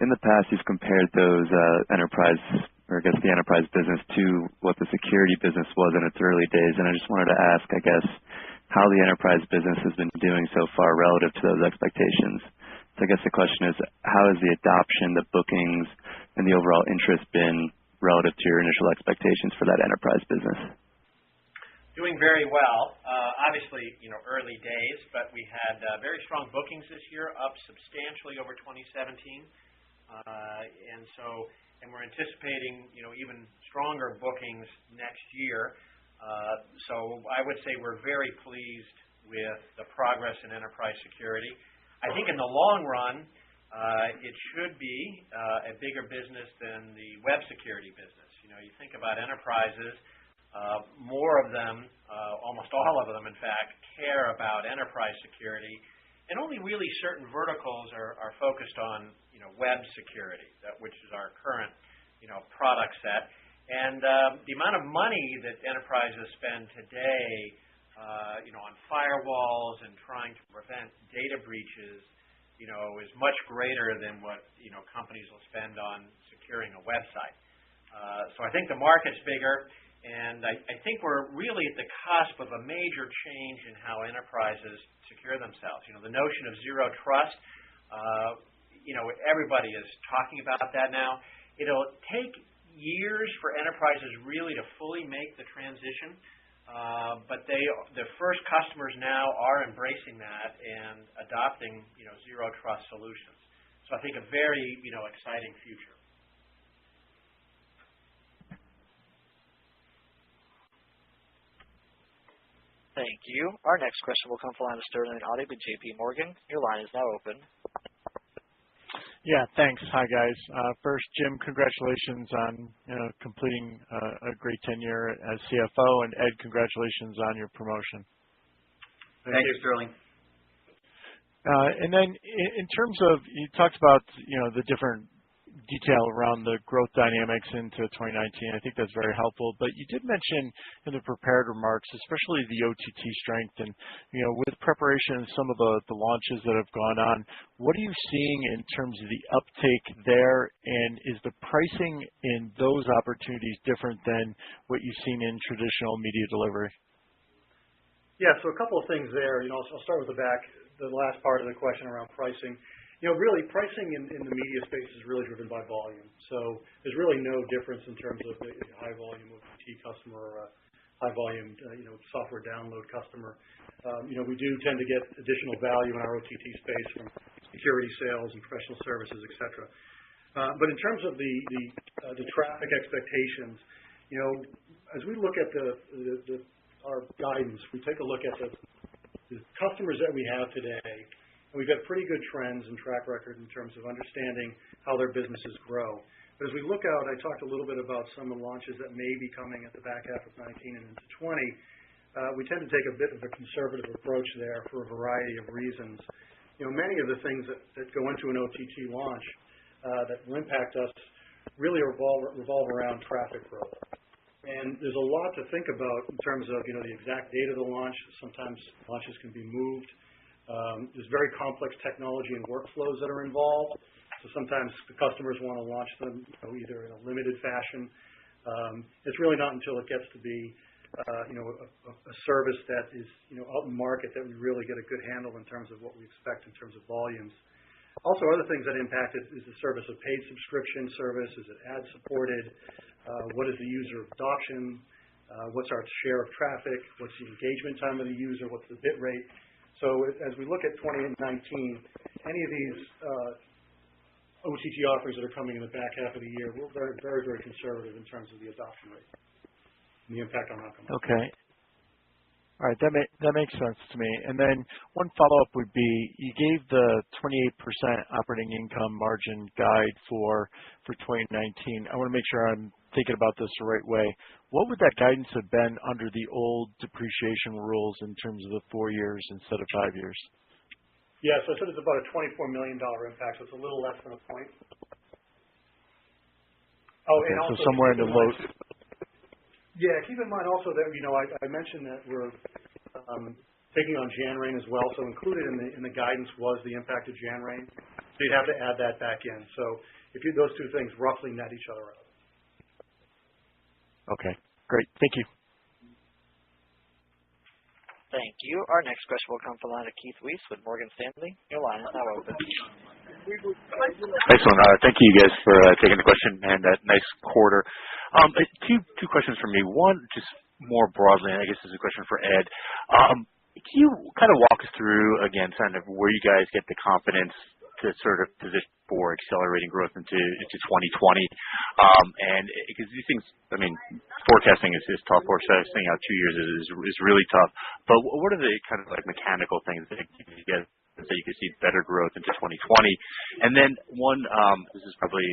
In the past, you've compared those enterprise, or I guess the enterprise business, to what the security business was in its early days, and I just wanted to ask, I guess, how the enterprise business has been doing so far relative to those expectations. So I guess the question is, how has the adoption, the bookings, and the overall interest been relative to your initial expectations for that enterprise business? Doing very well. Obviously, early days, but we had very strong bookings this year, up substantially over 2017. And we're anticipating, even stronger bookings next year. So I would say we're very pleased with the progress in enterprise security. I think in the long run, it should be a bigger business than the web security business. You think about enterprises, more of them, almost all of them, in fact, care about enterprise security, and only really certain verticals are focused on, web security, which is our current, product set. And the amount of money that enterprises spend today, on firewalls and trying to prevent data breaches, is much greater than what, companies will spend on securing a website. So I think the market's bigger. And I think we're really at the cusp of a major change in how enterprises secure themselves. The notion of zero trust, everybody is talking about that now. It'll take years for enterprises really to fully make the transition, but the first customers now are embracing that and adopting, zero trust solutions. So I think a very, exciting future. Thank you. Our next question will come from the line of Sterling Auty with JP Morgan. Your line is now open. Yeah, thanks. Hi, guys. First, Jim, congratulations on completing a great tenure as CFO, and Ed, congratulations on your promotion. Thank you, Sterling. And then in terms of, you talked about the different detail around the growth dynamics into 2019. I think that's very helpful. But you did mention in the prepared remarks, especially the OTT strength, and with preparation of some of the launches that have gone on, what are you seeing in terms of the uptake there? And is the pricing in those opportunities different than what you've seen in traditional media delivery? Yeah, so a couple of things there. I'll start with the last part of the question around pricing. Really, pricing in the media space is really driven by volume. So there's really no difference in terms of the high volume OTT customer or high volume, software download customer. We do tend to get additional value in our OTT space from security sales and professional services, et cetera. But in terms of the traffic expectations, as we look at our guidance, we take a look at the customers that we have today. We've got pretty good trends and track record in terms of understanding how their businesses grow. But as we look out, I talked a little bit about some of the launches that may be coming at the back half of 19 and into 20. We tend to take a bit of a conservative approach there for a variety of reasons. Many of the things that go into an OTT launch that will impact us really revolve around traffic growth. And there's a lot to think about in terms of the exact date of the launch. Sometimes launches can be moved. There's very complex technology and workflows that are involved. So sometimes the customers want to launch them either in a limited fashion. It's really not until it gets to be a service that is out in market that we really get a good handle in terms of what we expect in terms of volumes. Also, other things that impact it is the service of paid subscription service. Is it ad supported? What is the user adoption? What's our share of traffic? What's the engagement time of the user? What's the bit rate? So as we look at 2019, any of these OTT offerings that are coming in the back half of the year, we're very, very, very conservative in terms of the adoption rate and the impact on Akamai. Okay. All right, that makes sense to me. And then one follow-up would be, you gave the 28% operating income margin guide for 2019. I want to make sure I'm thinking about this the right way. What would that guidance have been under the old depreciation rules in terms of the 4 years instead of 5 years? Yeah, so I said it's about a $24 million impact, so it's a little less than a point. Oh, okay, and also so somewhere in the low. Yeah, keep in mind also that I mentioned that we're taking on Janrain as well. So included in the guidance was the impact of Janrain. So you'd have to add that back in. So those two things roughly net each other out. Okay, great. Thank you. Thank you. Our next question will come from the line of Keith Weiss with Morgan Stanley. Your line is now open. Excellent. Thank you guys for taking the question and that nice quarter. Two questions from me. One, just more broadly, and I guess this is a question for Ed. Can you kind of walk us through, again, kind of where you guys get the confidence to sort of position for accelerating growth into 2020? And because these things, I mean, forecasting is tough. Forecasting out 2 years is really tough. But what are the kind of like mechanical things that you get so you can see better growth into 2020? And then one, this is probably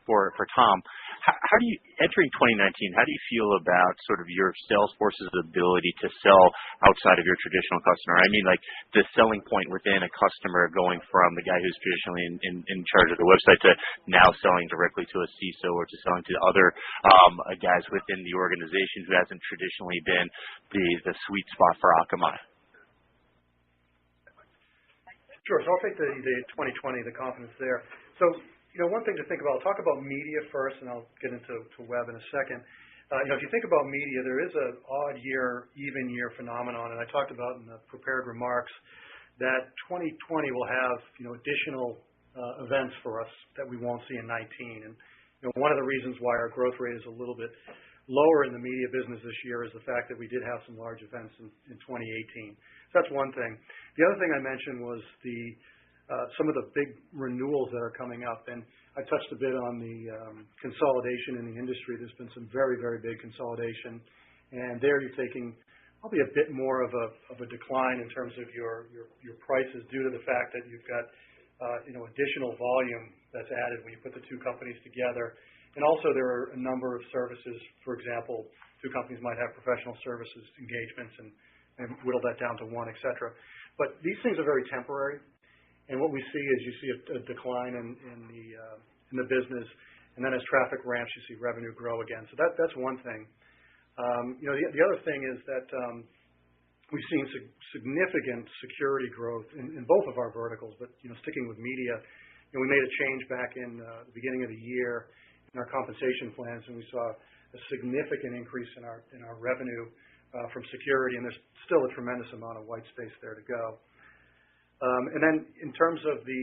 more for Tom. How do you, entering 2019, how do you feel about sort of your sales force's ability to sell outside of your traditional customer? I mean, like the selling point within a customer going from the guy who's traditionally in charge of the website to now selling directly to a CISO or to selling to other guys within the organization who hasn't traditionally been the sweet spot for Akamai. Sure. So I'll take the 2020, the confidence there. So, one thing to think about, I'll talk about media first, and I'll get into web in a second. If you think about media, there is an odd year, even year phenomenon, and I talked about in the prepared remarks that 2020 will have, additional events for us that we won't see in 2019. And, one of the reasons why our growth rate is a little bit lower in the media business this year is the fact that we did have some large events in 2018. So that's one thing. The other thing I mentioned was some of the big renewals that are coming up, and I touched a bit on the consolidation in the industry. There's been some very, very big consolidation, and there you're taking probably a bit more of a decline in terms of your prices due to the fact that you've got additional volume that's added when you put the two companies together. And also there are a number of services. For example, two companies might have professional services engagements and whittle that down to one, et cetera. But these things are very temporary. And what we see is you see a decline in the business, and then as traffic ramps, you see revenue grow again. So that's one thing. The other thing is that we've seen significant security growth in both of our verticals. But sticking with media, we made a change back in the beginning of the year in our compensation plans, and we saw a significant increase in our revenue from security, and there's still a tremendous amount of white space there to go. And then in terms of the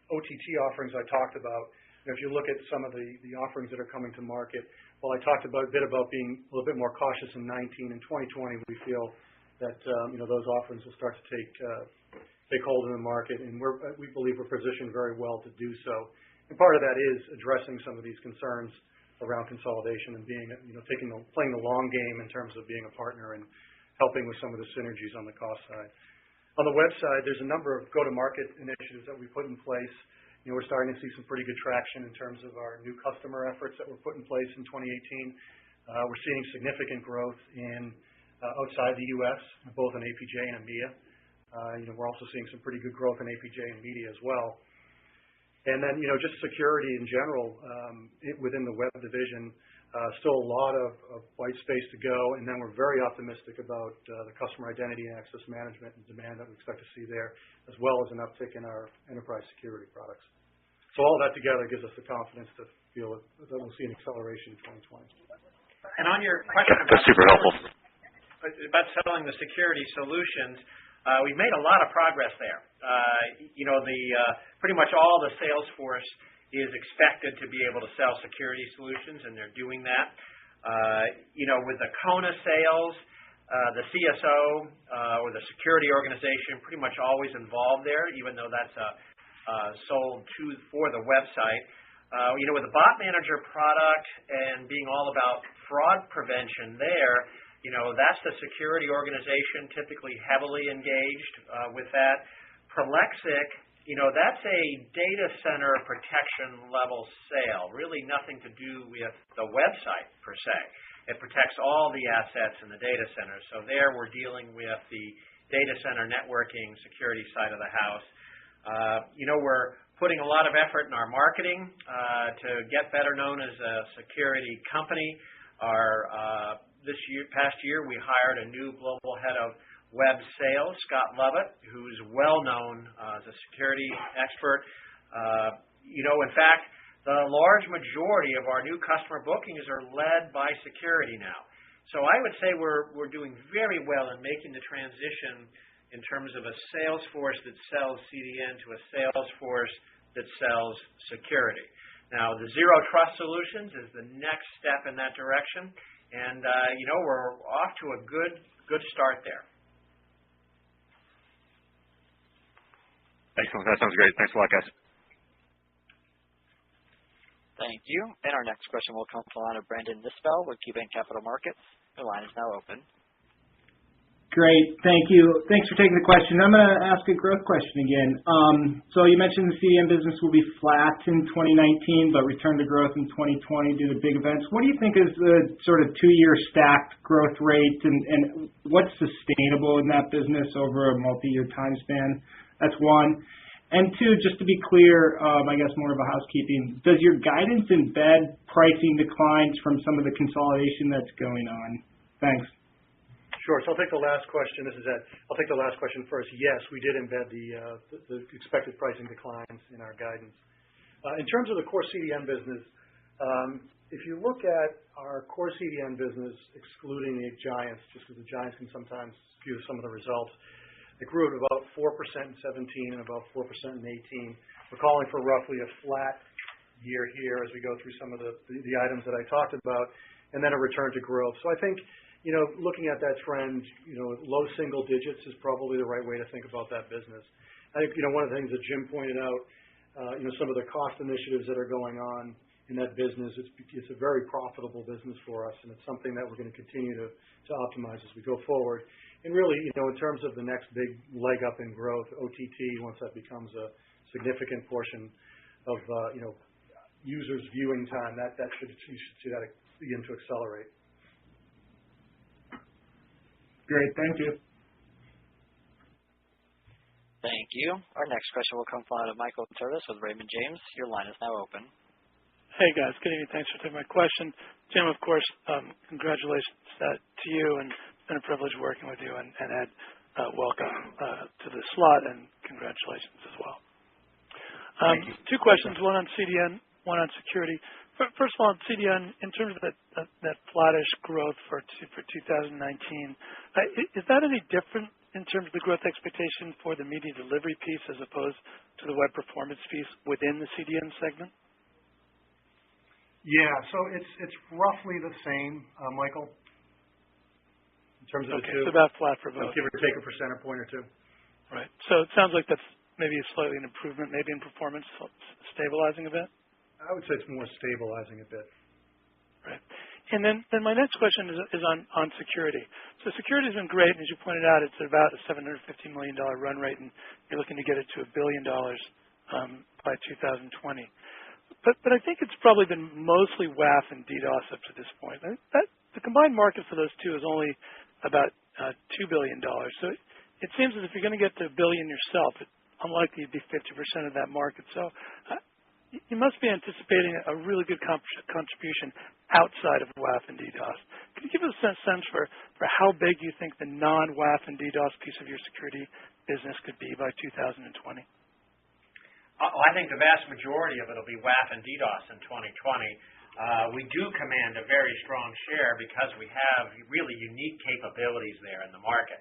OTT offerings I talked about, if you look at some of the offerings that are coming to market, while I talked a bit about being a little bit more cautious in 2019 and 2020, we feel that those offerings will start to take hold in the market, and we believe we're positioned very well to do so. And part of that is addressing some of these concerns around consolidation and being, playing the long game in terms of being a partner and helping with some of the synergies on the cost side. On the website, there's a number of go-to-market initiatives that we put in place. We're starting to see some pretty good traction in terms of our new customer efforts that were put in place in 2018. We're seeing significant growth outside the U.S., both in APJ and EMEA. We're also seeing some pretty good growth in APJ and media as well. And then, just security in general, within the web division, still a lot of white space to go, and then we're very optimistic about the customer identity and access management and demand that we expect to see there, as well as an uptick in our enterprise security products. So all that together gives us the confidence to feel that we'll see an acceleration in 2020. And on your question about that's super helpful. About selling the security solutions, we've made a lot of progress there. Pretty much all the sales force is expected to be able to sell security solutions, and they're doing that. With the Kona sales, the CSO or the security organization pretty much always involved there, even though that's sold for the website. With the Bot Manager product and being all about fraud prevention there, that's the security organization typically heavily engaged with that. Prolexic, that's a data center protection level sale, really nothing to do with the website per se. It protects all the assets in the data center. So there we're dealing with the data center networking security side of the house. We're putting a lot of effort in our marketing to get better known as a security company. Past year, we hired a new global head of web sales, Scott Lovett, who's well known as a security expert. In fact, the large majority of our new customer bookings are led by security now. So I would say we're doing very well in making the transition in terms of a sales force that sells CDN to a sales force that sells security. Now, the Zero Trust Solutions is the next step in that direction, and we're off to a good start there. Excellent. That sounds great. Thanks a lot, guys. Thank you. And our next question will come from the line of Brandon Nispel with KeyBanc Capital Markets. Your line is now open. Great. Thank you. Thanks for taking the question. I'm going to ask a growth question again. So you mentioned the CDN business will be flat in 2019, but return to growth in 2020 due to big events. What do you think is the sort of 2-year stacked growth rate, and what's sustainable in that business over a multi-year time span? That's one. And two, just to be clear, I guess more of a housekeeping, does your guidance embed pricing declines from some of the consolidation that's going on? Thanks. Sure. So I'll take the last question. This is Ed. I'll take the last question first. Yes, we did embed the expected pricing declines in our guidance. In terms of the core CDN business, if you look at our core CDN business, excluding the giants, just because the giants can sometimes skew some of the results, it grew at about 4% in 17 and about 4% in 18. We're calling for roughly a flat year here as we go through some of the items that I talked about, and then a return to growth. So I think, looking at that trend, low single digits is probably the right way to think about that business. I think, one of the things that Jim pointed out, some of the cost initiatives that are going on in that business, it's a very profitable business for us, and it's something that we're going to continue to optimize as we go forward. And really, in terms of the next big leg up in growth, OTT, once that becomes a significant portion of, users' viewing time, you should see that begin to accelerate. Great. Thank you. Thank you. Our next question will come from the line of Michael Turtis with Raymond James. Your line is now open. Hey, guys. Good evening. Thanks for taking my question. Jim, of course, congratulations to you, and it's been a privilege working with you, and Ed, welcome to the slot, and congratulations as well. Thank you. Two questions, one on CDN, one on security. First of all, on CDN, in terms of that flattish growth for 2019, is that any different in terms of the growth expectation for the media delivery piece as opposed to the web performance piece within the CDN segment? Yeah, so it's roughly the same, Michael, in terms of the two. Okay, so about flat for both. Give or take a percent or point or two. Right. So it sounds like that's maybe slightly an improvement, maybe in performance, stabilizing a bit? I would say it's more stabilizing a bit. Right. And then my next question is on security. So security has been great, and as you pointed out, it's about a $750 million run rate, and you're looking to get it to $1 billion by 2020. But I think it's probably been mostly WAF and DDoS up to this point. The combined market for those two is only about $2 billion. So it seems as if you're going to get to $1 billion yourself, it's unlikely to be 50% of that market. So you must be anticipating a really good contribution outside of WAF and DDoS. Can you give us a sense for how big you think the non-WAF and DDoS piece of your security business could be by 2020? I think the vast majority of it will be WAF and DDoS in 2020. We do command a very strong share because we have really unique capabilities there in the market.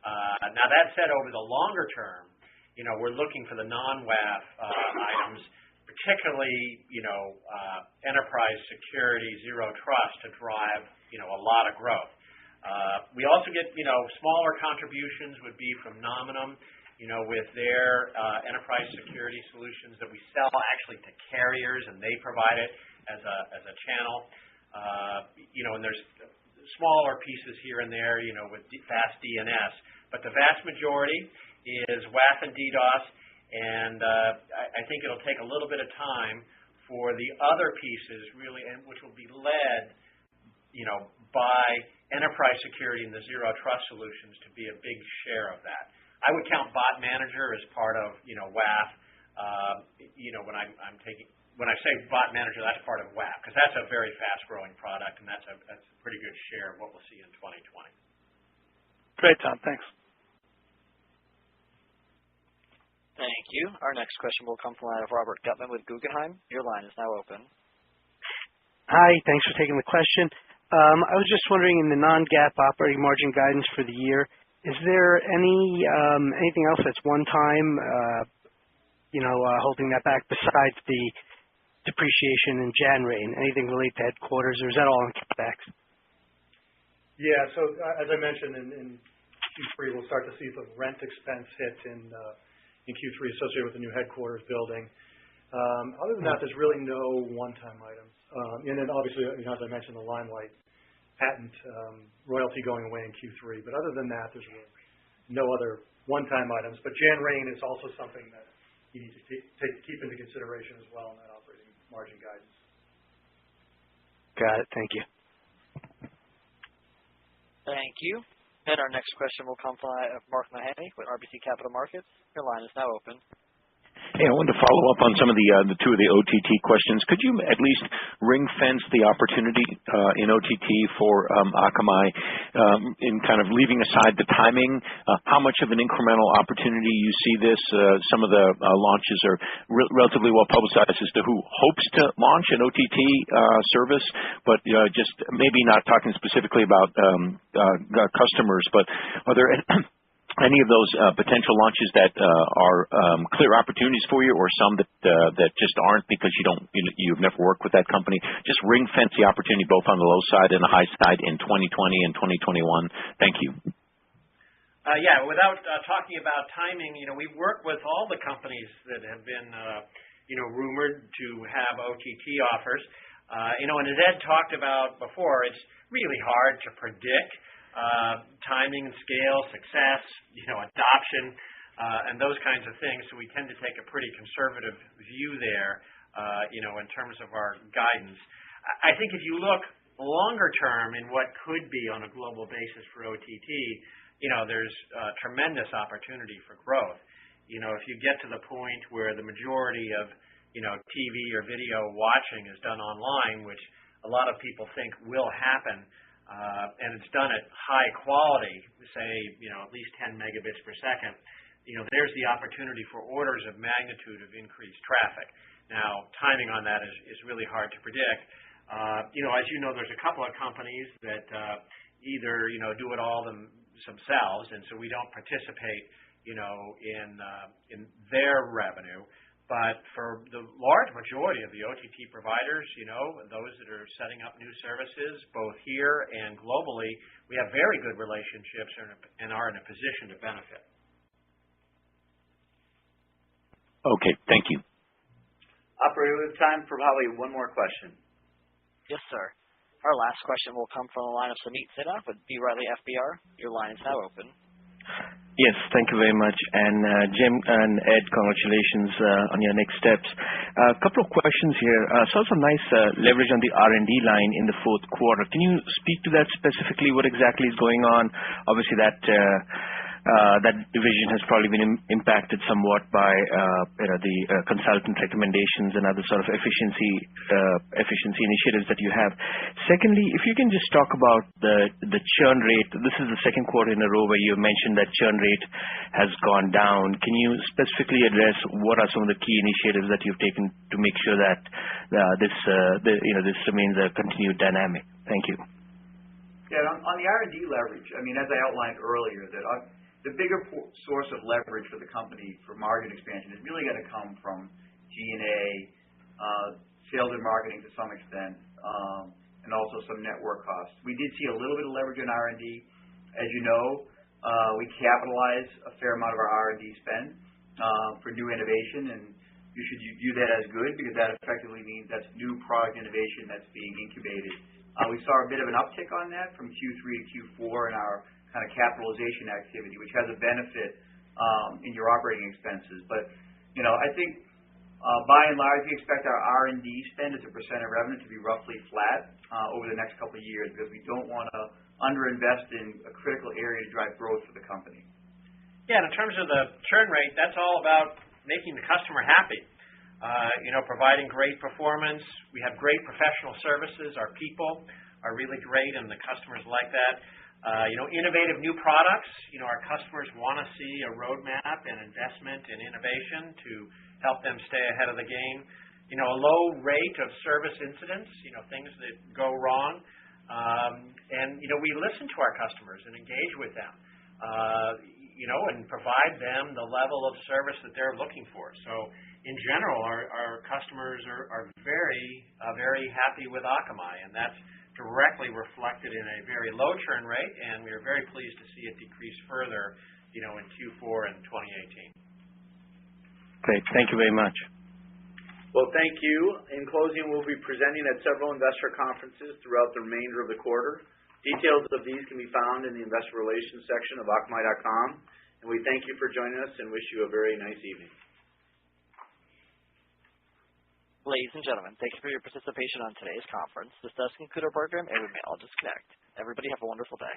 Now, that said, over the longer term, we're looking for the non-WAF items, particularly, enterprise security, zero trust, to drive, a lot of growth. We also get, smaller contributions would be from Nominum, with their enterprise security solutions that we sell actually to carriers, and they provide it as a channel. And there's smaller pieces here and there, with fast DNS. But the vast majority is WAF and DDoS, and I think it'll take a little bit of time for the other pieces really, and which will be led, by enterprise security and the zero trust solutions to be a big share of that. I would count Bot Manager as part of, WAF. When I say Bot Manager, that's part of WAF because that's a very fast-growing product, and that's a pretty good share of what we'll see in 2020. Great, Tom. Thanks. Thank you. Our next question will come from the line of Robert Gutman with Guggenheim. Your line is now open. Hi. Thanks for taking the question. I was just wondering, in the non-GAAP operating margin guidance for the year, is there anything else that's one time, holding that back besides the depreciation in Janrain? Anything related to headquarters, or is that all in CapEx? Yeah. So as I mentioned in Q3, we'll start to see the rent expense hit in Q3 associated with the new headquarters building. Other than that, there's really no one-time items. And then obviously, as I mentioned, the Limelight patent royalty going away in Q3. But other than that, there's really no other one-time items. But Janrain is also something that you need to keep into consideration as well in that operating margin guidance. Got it. Thank you. Thank you. And our next question will come from Mark Mahaney with RBC Capital Markets. Your line is now open. Hey, I wanted to follow up on some of the two of the OTT questions. Could you at least ring-fence the opportunity in OTT for Akamai in kind of leaving aside the timing? How much of an incremental opportunity you see this? Some of the launches are relatively well publicized as to who hopes to launch an OTT service, but just maybe not talking specifically about customers, but are there any of those potential launches that are clear opportunities for you, or some that just aren't because you've never worked with that company? Just ring fence the opportunity both on the low side and the high side in 2020 and 2021. Thank you. Without talking about timing, we work with all the companies that have been rumored to have OTT offers. And as Ed talked about before, it's really hard to predict timing and scale, success, adoption, and those kinds of things. So we tend to take a pretty conservative view there, in terms of our guidance. I think if you look longer term in what could be on a global basis for OTT, there's tremendous opportunity for growth. If you get to the point where the majority of, TV or video watching is done online, which a lot of people think will happen, and it's done at high quality, say, at least 10 megabits per second, there's the opportunity for orders of magnitude of increased traffic. Now, timing on that is really hard to predict. As there's a couple of companies that either, do it all themselves, and so we don't participate, in their revenue. But for the large majority of the OTT providers, those that are setting up new services, both here and globally, we have very good relationships and are in a position to benefit. Okay, thank you. Operator, we have time for probably one more question. Yes, sir. Our last question will come from the line of Sameet Sinha with B. Riley FBR. Your line is now open. Yes, thank you very much. And Jim and Ed, congratulations on your next steps. A couple of questions here. Saw some nice leverage on the R&D line in the fourth quarter. Can you speak to that specifically? What exactly is going on? Obviously, that that division has probably been impacted somewhat by the consultant recommendations and other sort of efficiency initiatives that you have. Secondly, if you can just talk about the churn rate. This is the second quarter in a row where you mentioned that churn rate has gone down. Can you specifically address what are some of the key initiatives that you've taken to make sure that this remains a continued dynamic? Thank you. Yeah, on the R&D leverage, I mean, as I outlined earlier, that the bigger source of leverage for the company for margin expansion is really going to come from G&A, sales and marketing to some extent, and also some network costs. We did see a little bit of leverage in R&D. As you know, we capitalize a fair amount of our R&D spend for new innovation, and you should view that as good because that effectively means that's new product innovation that's being incubated. We saw a bit of an uptick on that from Q3 to Q4 in our kind of capitalization activity, which has a benefit in your operating expenses. But, I think by and large, we expect our R&D spend as a percent of revenue to be roughly flat over the next couple of years because we don't want to underinvest in a critical area to drive growth for the company. Yeah, and in terms of the churn rate, that's all about making the customer happy. Providing great performance. We have great professional services. Our people are really great, and the customers like that. Innovative new products. Our customers want to see a roadmap and investment in innovation to help them stay ahead of the game. A low rate of service incidents, things that go wrong. And we listen to our customers and engage with them, and provide them the level of service that they're looking for. So in general, our customers are very happy with Akamai, and that's directly reflected in a very low churn rate, and we are very pleased to see it decrease further, in Q4 in 2018. Great. Thank you very much. Well, thank you. In closing, we'll be presenting at several investor conferences throughout the remainder of the quarter. Details of these can be found in the investor relations section of Akamai.com, and we thank you for joining us and wish you a very nice evening. Ladies and gentlemen, thank you for your participation on today's conference. This does conclude our program, and we may all disconnect. Everybody have a wonderful day.